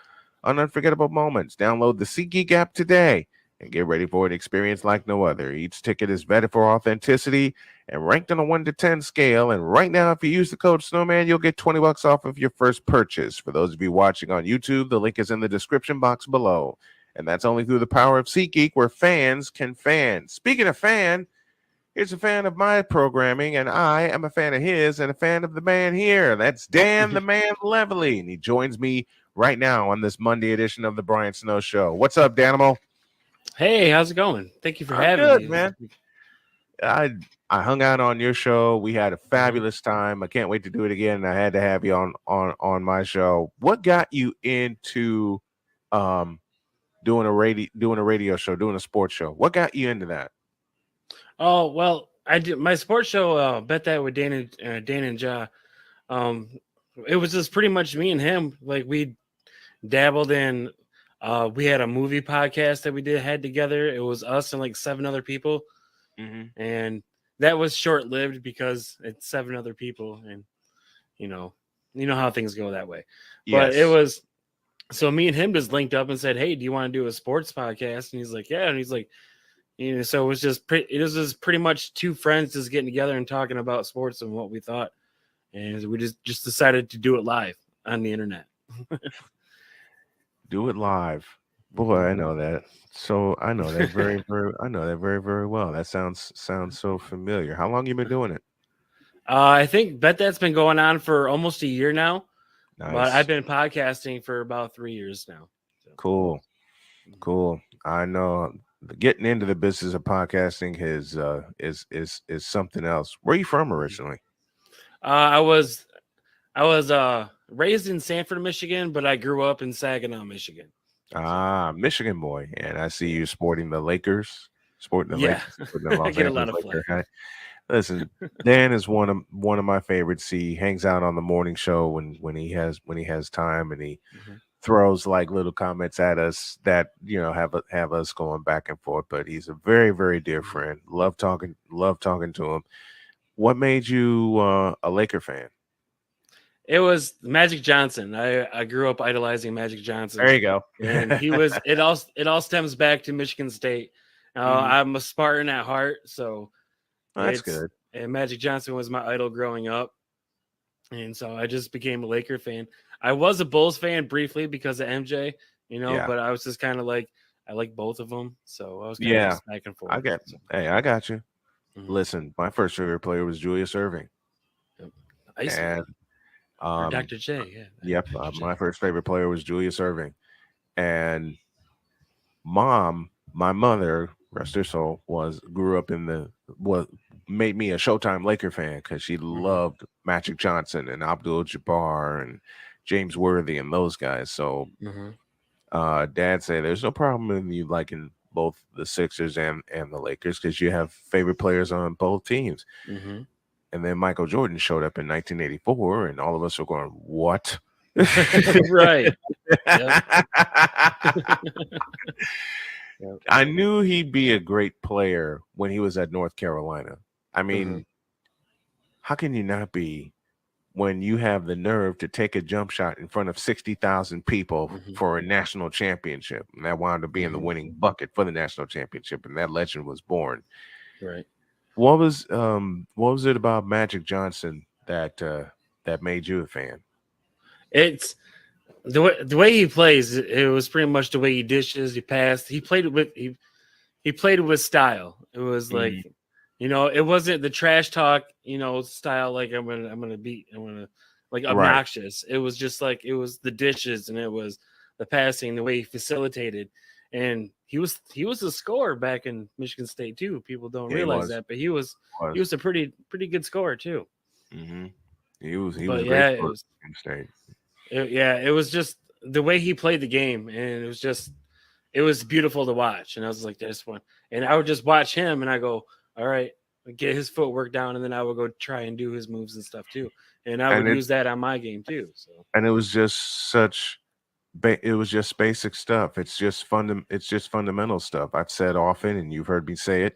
on unforgettable moments. Download the SeatGeek app today and get ready for an experience like no other. Each ticket is vetted for authenticity and ranked on a 1 to 10 scale. And right now, if you use the code Snowman, you'll get $20 off of your first purchase. For those of you watching on YouTube, the link is in the description box below. And that's only through the power of SeatGeek, where fans can fan. Speaking of fan, here's a fan of my programming, and I am a fan of his and a fan of the man here. That's Dan the Man Levely, and he joins me right now on this Monday edition of the Brian Snow Show. What's up, Danimal? Hey, how's it going? Thank you for having good, me, man. I hung out on your show. We had a fabulous time. I can't wait to do it again. I had to have you on my show. What got you into doing a radio show, doing a sports show? What got you into that? Oh, well, I did my sports show, Bet That with Dan and Ja. It was just pretty much me and him. Like, we dabbled in, we had a movie podcast that we had together. It was us and like 7 other people. Mm-hmm. And that was short-lived because it's 7 other people, and you know how things go that way. Yes. But it was, so me and him just linked up and said, "Hey, do you want to do a sports podcast?" And he's like, "Yeah." And he's like, so it was just pretty much 2 friends just getting together and talking about sports and what we thought, and we just decided to do it live on the internet. Do it live. Boy, I know that. So I know that very, very well. That sounds so familiar. How long you been doing it? I think Bet That's been going on for almost a year now. Nice. But I've been podcasting for about 3 years now. So. Cool. I know getting into the business of podcasting is something else. Where are you from originally? I was I was raised in Sanford, Michigan, but I grew up in Saginaw, Michigan. Michigan boy, and I see you sporting the Lakers, sporting the Yeah. Lakers, sporting the I Los get a Angeles lot of Lakers flack. hat. Listen, Dan is one of my favorites. He hangs out on the morning show when he has time, and he Mhm. throws like little comments at us that have us going back and forth. But he's a very very dear friend. Love talking to him. What made you a Laker fan? It was Magic Johnson. I grew up idolizing Magic Johnson. There you go. And he was it all stems back to Michigan State. Mhm. I'm a Spartan at heart, so Oh, that's it's- good. And Magic Johnson was my idol growing up, and so I just became a Laker fan. I was a Bulls fan briefly because of MJ, Yeah. but I was just kind of like I like both of them, so I was kind Yeah. of just back and forth. I got So, I got you. mhm. Listen, my first favorite player was Julius Irving, Iceman, and or Dr. J, yeah. yep, Dr. J. my first favorite player was Julius Irving, and my mother, rest her soul, grew up made me a Showtime Laker fan because she loved Magic Johnson and Abdul Jabbar and James Worthy and those guys. So, Mhm. Dad said there's no problem in you liking both the Sixers and the Lakers because you have favorite players on both teams. Mhm. And then Michael Jordan showed up in 1984, and all of us were going, "What?" Right. I knew he'd be a great player when he was at North Carolina. I mean, how can you not be when you have the nerve to take a jump shot in front of 60,000 people for a national championship? And that wound up being the winning bucket for the national championship, and that legend was born. Right. What was it about Magic Johnson that made you a fan? It's the way he plays. It was pretty much the way he dishes, he passed. He played with style. It was like, it wasn't the trash talk, style. Like I'm gonna like obnoxious. It was just like it was the dishes, and it was the passing, the way he facilitated, and he was a scorer back in Michigan State too. People don't realize that, but he was a pretty good scorer too. Mm-hmm. He was a But great yeah, scorer at Michigan State. It was just the way he played the game, and it was beautiful to watch. And I was like, this one, and I would just watch him, and I go, all right, get his footwork down, and then I would go try and do his moves and stuff too, and I would use that on my game too. So, and it was just it was just basic stuff. It's just fundamental stuff. I've said often, and you've heard me say it,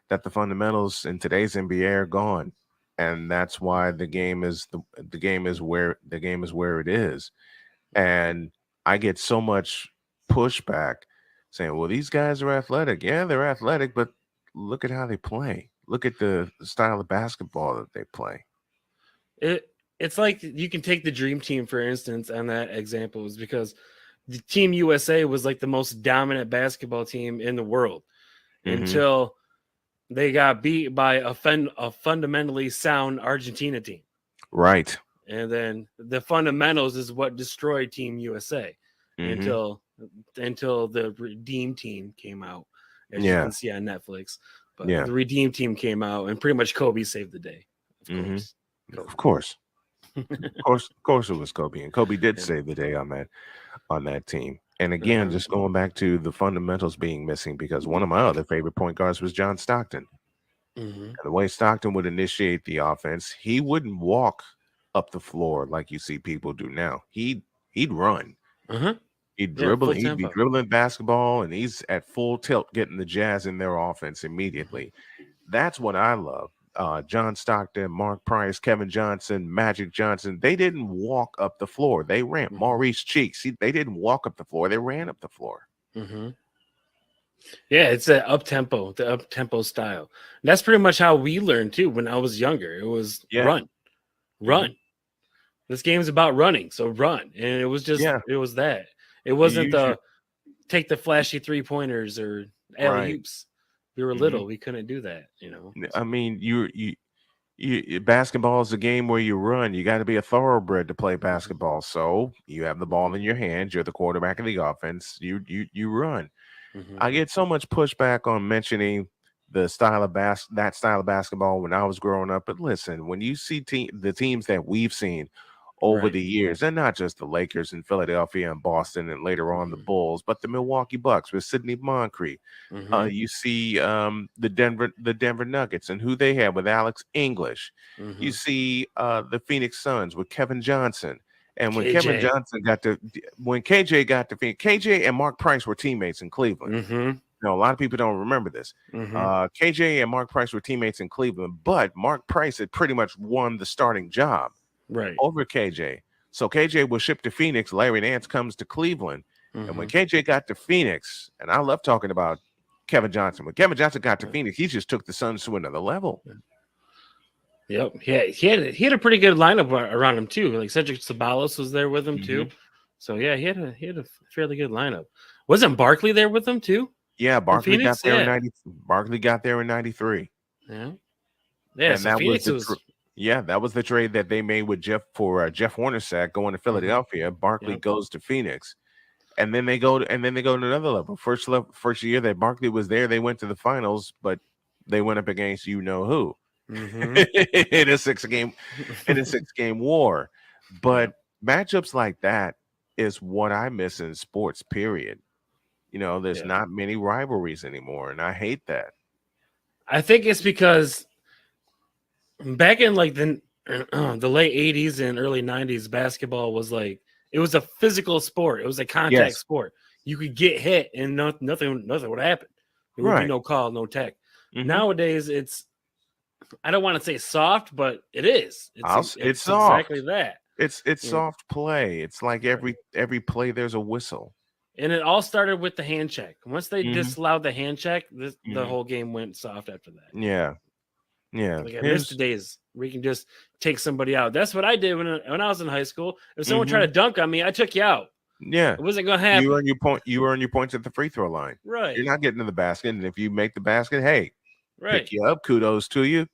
that the fundamentals in today's NBA are gone. And that's why the game is where it is. And I get so much pushback saying, well, these guys are athletic. Yeah, they're athletic, but look at how they play. Look at the style of basketball that they play. It's like you can take the Dream Team, for instance, on that example, is because the Team USA was like the most dominant basketball team in the world until they got beat by a fundamentally sound Argentina team. Right. And then the fundamentals is what destroyed Team USA until the Redeem Team came out, as you can see on Netflix. But the Redeem Team came out, and pretty much Kobe saved the day. Of course. Of course it was Kobe. And Kobe did save the day on that team. And again, just going back to the fundamentals being missing, because one of my other favorite point guards was John Stockton. And the way Stockton would initiate the offense, he wouldn't walk up the floor like you see people do now. He'd run. He'd dribble. He'd be dribbling basketball, and he's at full tilt, getting the Jazz in their offense immediately. That's what I love. John Stockton, Mark Price, Kevin Johnson, Magic Johnson, they didn't walk up the floor. They ran. Maurice Cheeks, they didn't walk up the floor. They ran up the floor. Yeah, it's the up tempo style. And that's pretty much how we learned too. When I was younger, it was run. This game is about running, so run. And it was just it was that. It wasn't take the flashy 3-pointers or alley oops. We were little, we couldn't do that. I mean, you basketball is a game where you run. You got to be a thoroughbred to play basketball. So you have the ball in your hands. You're the quarterback of the offense. You run. I get so much pushback on mentioning the style of basketball when I was growing up. But listen, when you see the teams that we've seen over Right. the years, and not just the Lakers and Philadelphia and Boston, and later on the Bulls, but the Milwaukee Bucks with Sidney Moncrief. Mhm. You see the Denver Nuggets and who they had with Alex English. You Mhm. see the Phoenix Suns with Kevin Johnson. And when KJ. when KJ got to Phoenix, KJ and Mark Price were teammates in Cleveland. Mhm. A lot of people don't remember this. Mhm. KJ and Mark Price were teammates in Cleveland, but Mark Price had pretty much won the starting job Right. over KJ. So KJ was shipped to Phoenix. Larry Nance comes to Cleveland. And when Mhm. KJ got to Phoenix, and I love talking about Kevin Johnson. When Kevin Johnson got to Phoenix, he just took the Suns to another level. Yep. He had a pretty good lineup around him too. Like Cedric Sabalos was there with him too. So yeah, he had a fairly good lineup. Wasn't Barkley there with him too? Yeah, Barkley got Phoenix? there in Yeah. 90. Barkley got there in 93. Yeah. Yeah. And So that Phoenix was that was the trade that they made with Jeff Hornacek going to Philadelphia. Barkley Yep. goes to Phoenix. And then they go to another level. First year that Barkley was there, they went to the finals, but they went up against you know who Mhm. in a six game war. But matchups like that is what I miss in sports, period. There's Yeah. not many rivalries anymore, and I hate that. I think it's because back in like the late 80s and early 90s, basketball was like it was a physical sport. It was a contact Yes. sport. You could get hit and nothing would happen. There would Right. be no call, no tech. Mhm. Nowadays, it's I don't want to say soft, but it is. It's soft. Exactly that. It's Yeah. soft play. It's like every play there's a whistle. And it all started with the hand check. Once they Mhm. disallowed the hand check, the Mhm. whole game went soft after that. Yeah. Like I miss the days where you can just take somebody out. That's what I did when I was in high school. If someone tried to dunk on me, I took you out. Yeah. It wasn't gonna happen. You earn your points at the free throw line. Right. You're not getting to the basket. And if you make the basket, hey, Right. pick you up. Kudos to you.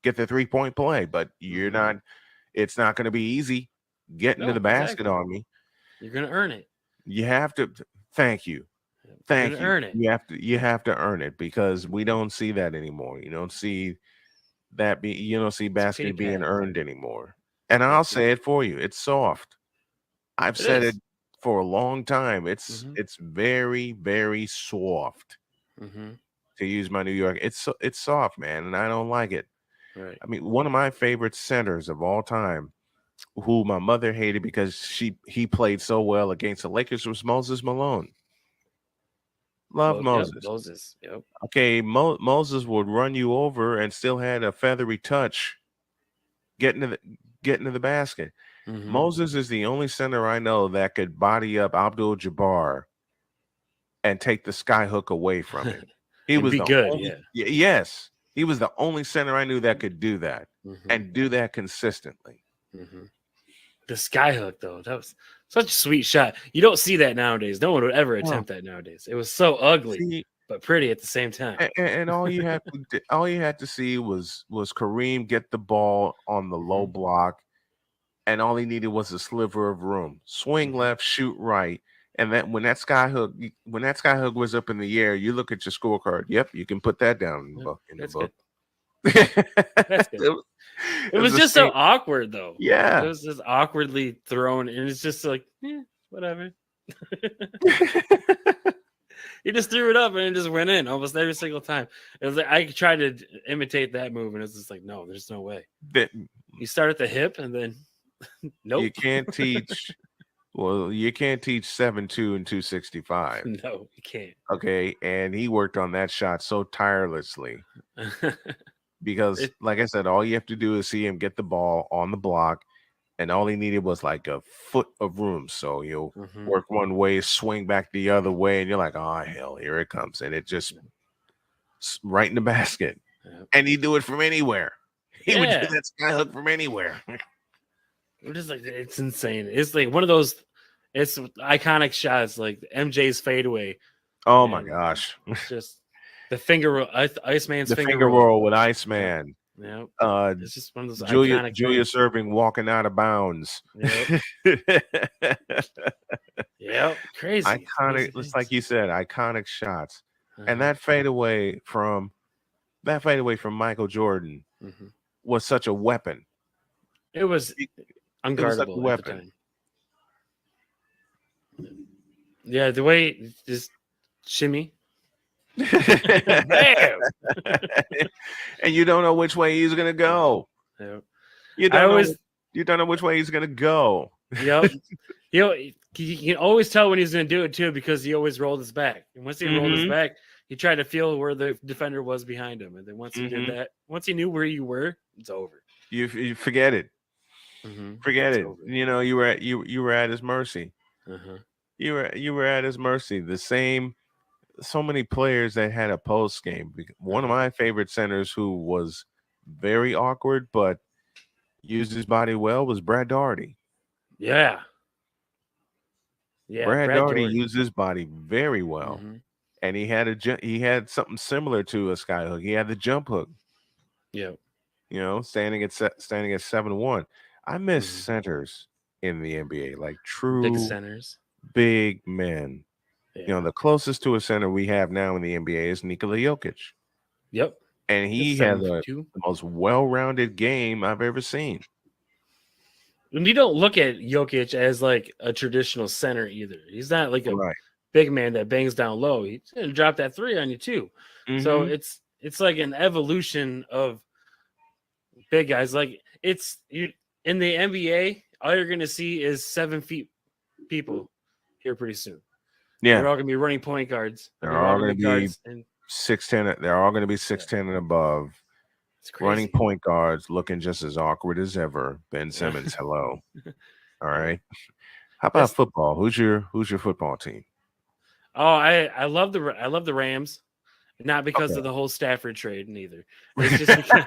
Get the 3-point play. But you're Mhm. it's not going to be easy getting to No, the basket exactly. on me. You're gonna earn it. You have to thank you. Thank You're you. gonna earn it. You have to earn it because we don't see that anymore. You don't see basket being payback. earned anymore. And I'll say it for you. It's soft. I've said is. it for a long time. It's Mhm. very, very soft. Mhm. To use my New York, it's soft, man, and I don't like it. Right. I mean, one of my favorite centers of all time, who my mother hated because he played so well against the Lakers, was Moses Malone. Love Moses. Yep, Moses. Yep. Okay, Moses would run you over and still had a feathery touch getting to the basket. Mhm. Moses is the only center I know that could body up Abdul Jabbar and take the skyhook away from him. He And was be the good, only, yeah. Yes, he was the only center I knew that could do that Mhm. and do that consistently. Mhm. The skyhook, though, that was such a sweet shot. You don't see that nowadays. No one would ever attempt that nowadays. It was so ugly, See, but pretty at the same time. and all you had to see was Kareem get the ball on the low block, and all he needed was a sliver of room. Swing left, shoot right. And that when that skyhook was up in the air, you look at your scorecard. Yep, you can put that down in the book. That's book. That's good. It was the just so same- awkward, though. Yeah. It was just awkwardly thrown, and it's just like, whatever. He just threw it up and it just went in almost every single time. It was like I tried to imitate that move, and it's just like, no, there's no way. That- You start at the hip, and then nope. You can't teach. Well, you can't teach 7'2" and 265. No, you can't. Okay, and he worked on that shot so tirelessly because, like I said, all you have to do is see him get the ball on the block, and all he needed was like a foot of room. So you'll Mhm. work one way, swing back the other way, and you're like, oh hell, here it comes, and it just right in the basket. Yep. And he'd do it from anywhere. He would Yeah. do that skyhook from anywhere. We're just like, it's insane. It's like one of those, it's iconic shots, like MJ's fadeaway. Oh my And gosh. Just the finger roll, Iceman's The finger, finger roll with Iceman. Yeah, It's just one of those Julia iconic Julius Erving walking out of bounds. Yep. Yep, crazy. Iconic, Crazy just things. like you said, iconic shots. Uh-huh. And that fadeaway from Michael Jordan Mhm. was such a weapon. It was was unguardable such a at the weapon. time. Yeah, the way just shimmy. Bam! And you don't know which way he's gonna go. Yeah. You I don't always, know. You don't know which way he's gonna go. yep. You can always tell when he's going to do it too because he always rolled his back. And once he rolled his Mhm. back, he tried to feel where the defender was behind him. And then once he Mhm. did that, once he knew where you were, it's over. You forget it. Forget It's it. over. You know, you were at his mercy. Uh-huh. You were at his mercy. The same. So many players that had a post game. One of my favorite centers who was very awkward but used his body well was Brad Daugherty. Yeah. Yeah. Brad Daugherty Jordan. used his body very well, Mhm. and he had something similar to a sky hook. He had the jump hook. Yeah. You know, standing at 7-1. I miss Mhm. centers in the NBA, like Big true centers. big men. Yeah. You know, the closest to a center we have now in the NBA is Nikola Jokic, Yep. and he He's has 7'2". the most well-rounded game I've ever seen. And you don't look at Jokic as like a traditional center either. He's not like a Right. big man that bangs down low. He's going to drop that three on you too. So Mhm. it's like an evolution of big guys. Like it's you in the NBA, all you're going to see is 7 feet people here pretty soon. Yeah. They're all going to be running point guards. They're all going to be guards, and 6'10". They're all going to be 6'10" and above. it's crazy. Running point guards, looking just as awkward as ever. Ben Simmons, hello. All right. How about football? Who's your football team? Oh, I love the Rams, not because Okay. of the whole Stafford trade neither. It's just because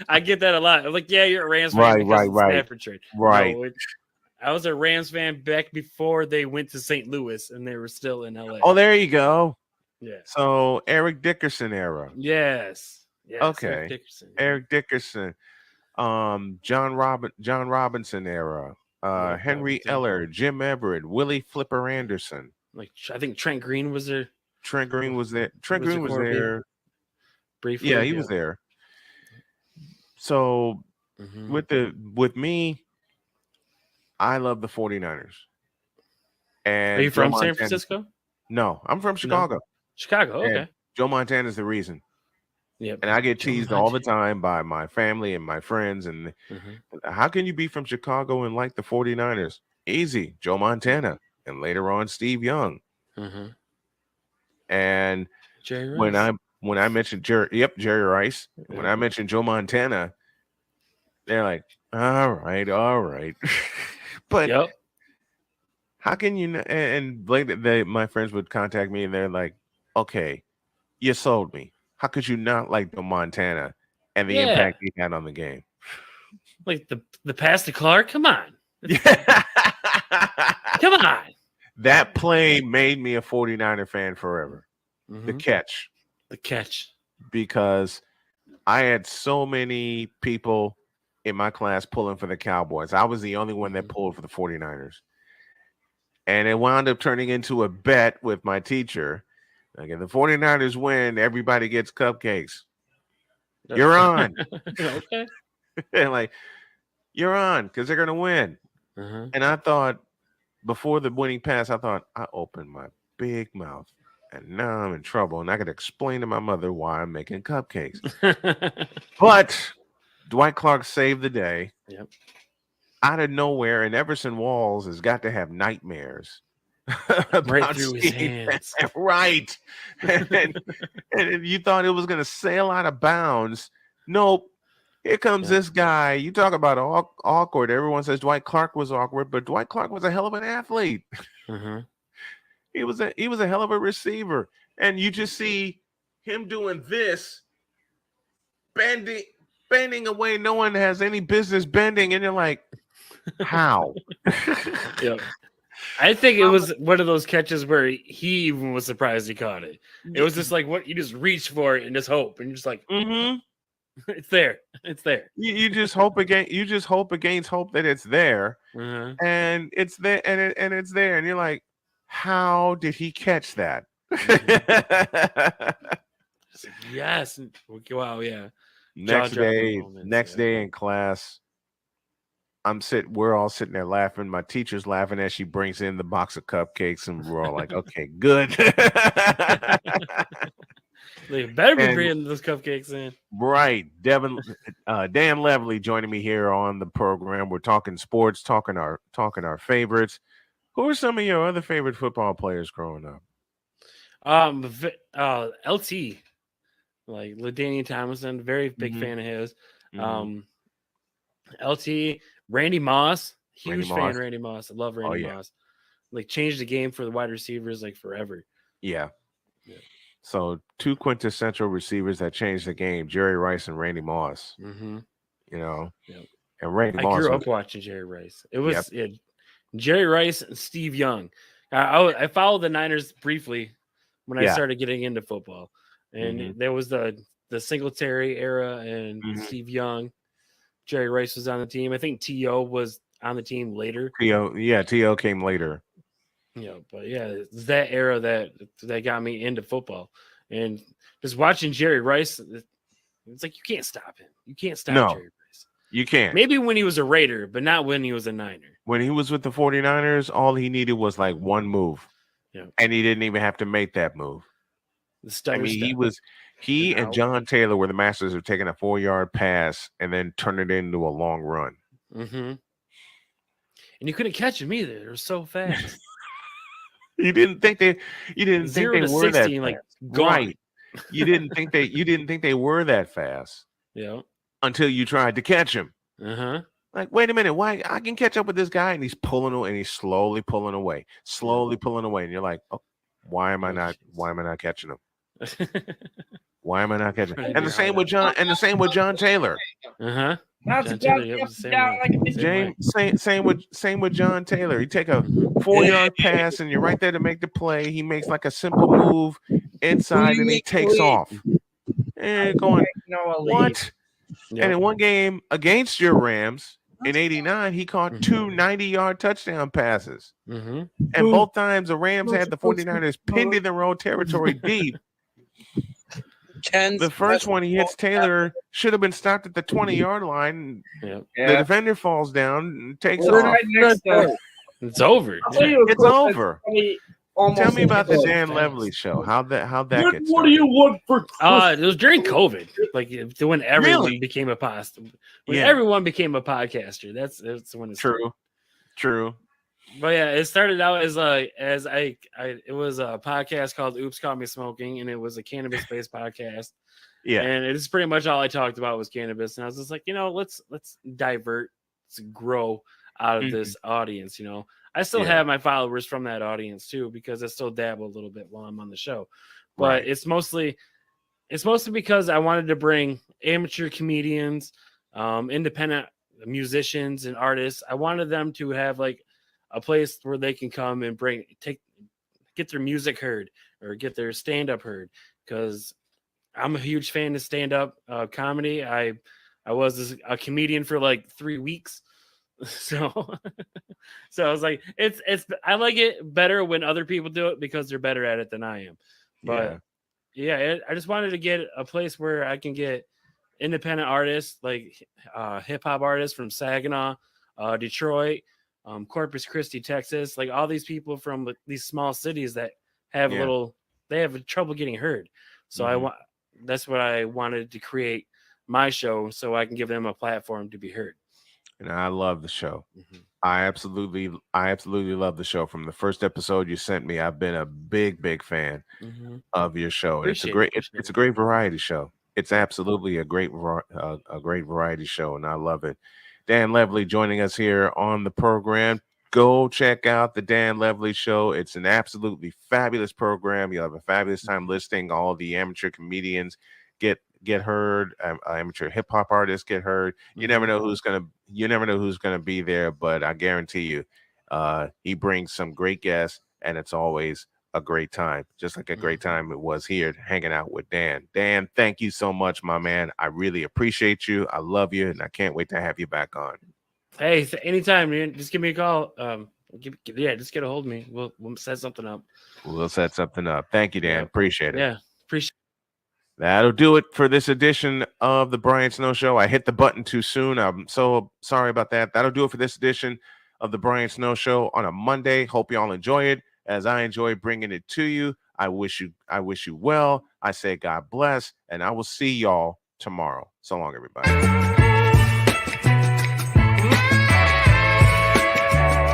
I get that a lot. I'm like, yeah, you're a Rams fan because of the Stafford trade. Right. No, I was a Rams fan back before they went to St. Louis and they were still in LA. Oh, there you go. Yeah. So Eric Dickerson era. Yes. Yes. Okay. Dickerson. Eric Dickerson. John Robinson era. Henry Robinson. Eller, Jim Everett, Willie Flipper Anderson. Like I think Trent Green was there Trent Green was there. Trent Was Green the was quarterback? there. briefly. Yeah, he was there. So Mhm. with me, I love the 49ers. And Are you Joe from San Montana- Francisco? No, I'm from Chicago. Chicago. And Okay. Joe Montana is the reason. Yep. And I get Joe teased all the Montana. time by my family and my friends. And Mhm. how can you be from Chicago and like the 49ers? Easy. Joe Montana. And later on, Steve Young. Mhm. And Jerry when Rice. I mentioned Jerry Rice. When Yeah. I mentioned Joe Montana, they're like, all right. But Yep. how can you and later my friends would contact me and they're like, okay, you sold me. How could you not like Joe Montana and the Yeah. impact he had on the game? Like the pass to Clark. Come on. Come on. That play made me a 49er fan forever. The Mhm. catch. The catch. Because I had so many people in my class pulling for the Cowboys. I was the only one that pulled for the 49ers. And it wound up turning into a bet with my teacher. Like, if the 49ers win, everybody gets cupcakes. You're on. Okay. And like, you're on because they're going to win. Uh-huh. And I thought, before the winning pass, I thought, I opened my big mouth. And now I'm in trouble. And I could explain to my mother why I'm making cupcakes. But Dwight Clark saved the day. Yep. Out of nowhere, and Everson Walls has got to have nightmares. Right about through his seeing hands. that. Right. And you thought it was going to sail out of bounds. Nope. Here comes Yeah. this guy. You talk about awkward. Everyone says Dwight Clark was awkward, but Dwight Clark was a hell of an athlete. Uh-huh. He was a hell of a receiver. And you just see him doing this, bending away. No one has any business bending. And you're like, how? Yep. I think it was one of those catches where he even was surprised he caught it. It was just like what you just reach for it and just hope, and you're just like, Mm-hmm. it's there, it's there. You just hope against hope that it's there, Uh-huh. and it's there, and it's there, and you're like, how did he catch that? Just like, yes. Wow. Yeah. next Jaw-dropping day, moments, yeah. in class, we're all sitting there laughing. My teacher's laughing as she brings in the box of cupcakes, and we're all like, okay, good. They better be And- bringing those cupcakes in. Right. Dan Levely joining me here on the program. We're talking sports, talking our favorites. Who are some of your other favorite football players growing up? LT, like LaDainian Tomlinson, very big Mhm. fan of his. Mhm. LT, Randy Moss, Randy huge fan Moss. of Randy Moss. I love Randy yeah. Moss. Like changed the game for the wide receivers like forever. Yeah. Yeah. So 2 quintessential receivers that changed the game: Jerry Rice and Randy Moss. Mm-hmm. You know, Yep. and Randy I Moss. grew was- up watching Jerry Rice. It was Jerry Rice and Steve Young. I followed the Niners briefly when I Yeah. started getting into football, and Mhm. there was the Singletary era and Mhm. Steve Young. Jerry Rice was on the team. I think T.O. was on the team later. T.O. came later. But yeah, it's that era that got me into football, and just watching Jerry Rice, it's like you can't stop him. You can't stop No. Jerry Rice. You can't. Maybe when he was a Raider, but not when he was a Niner. When he was with the 49ers, all he needed was like one move. Yeah. And he didn't even have to make that move. The I stutter mean, step. he And and out. John Taylor were the masters of taking a 4-yard pass and then turning it into a long run. Mm-hmm. And you couldn't catch him either. They were so fast. You didn't think they 0 to were 60, that like fast. gone. Right. You didn't think they were that fast Yeah. until you tried to catch him. Uh-huh. Like, wait a minute, why I can catch up with this guy, and he's pulling away, and he's slowly pulling away, and you're like, oh, why am I not catching him? Why am I not catching him? And the same with John Taylor. Uh-huh. That's John a Taylor, down, yep, up, the same down way. like a busy James, same with John Taylor. You take a 4-yard pass, and you're right there to make the play. He makes like a simple move inside, and he takes off. And going, what? Yep. And in one game against your Rams in '89, he caught 2 90-yard touchdown passes. Mm-hmm. And both times the Rams had the 49ers pinned in their own territory deep. The first one he hits Taylor should have been stopped at the 20-yard line. Yep. The defender falls down and takes We're off. right next to It's over. I'll tell you a It's quote that's over. funny, almost Tell me about the like, Dan Levely show. How'd that What, get what do started? you want for Christmas? It was during COVID, like when everyone Really? became a Yeah. everyone became a podcaster. That's when it started. True. But yeah, it started out as it was a podcast called Oops Caught Me Smoking, and it was a cannabis based podcast. Yeah. And it's pretty much all I talked about was cannabis. And I was just like, let's divert, let's grow out of this audience. I still Yeah. have my followers from that audience too, because I still dabble a little bit while I'm on the show. But Right. it's mostly because I wanted to bring amateur comedians, independent musicians and artists. I wanted them to have like a place where they can come and get their music heard or get their stand-up heard, because I'm a huge fan of stand-up comedy. I was a comedian for like 3 weeks. So I was like, I like it better when other people do it because they're better at it than I am. But yeah, I just wanted to get a place where I can get independent artists, like hip hop artists from Saginaw, Detroit, Corpus Christi, Texas, like all these people from these small cities that have they have trouble getting heard. So that's what I wanted to create my show, so I can give them a platform to be heard. And I love the show. Mhm. I absolutely love the show. From the first episode you sent me, I've been a big fan of your show. And it's a great variety show. It's absolutely a great variety show, and I love it. Dan Levely joining us here on the program. Go check out the Dan Levely Show. It's an absolutely fabulous program. You'll have a fabulous time listening. All the amateur comedians get heard. Amateur hip hop artists get heard. You never know who's gonna be there, but I guarantee you, he brings some great guests, and it's always a great time. Just like a great time it was here hanging out with Dan. Dan, thank you so much, my man. I really appreciate you. I love you, and I can't wait to have you back on. Hey, anytime, man. Just give me a call. Just get a hold of me. We'll set something up. We'll set something up. Thank you, Dan. Yeah. Appreciate it. Yeah, appreciate. That'll do it for this edition of the Brian Snow Show. I hit the button too soon. I'm so sorry about that. That'll do it for this edition of the Brian Snow Show on a Monday. Hope y'all enjoy it as I enjoy bringing it to you. I wish you well. I say God bless, and I will see y'all tomorrow. So long, everybody.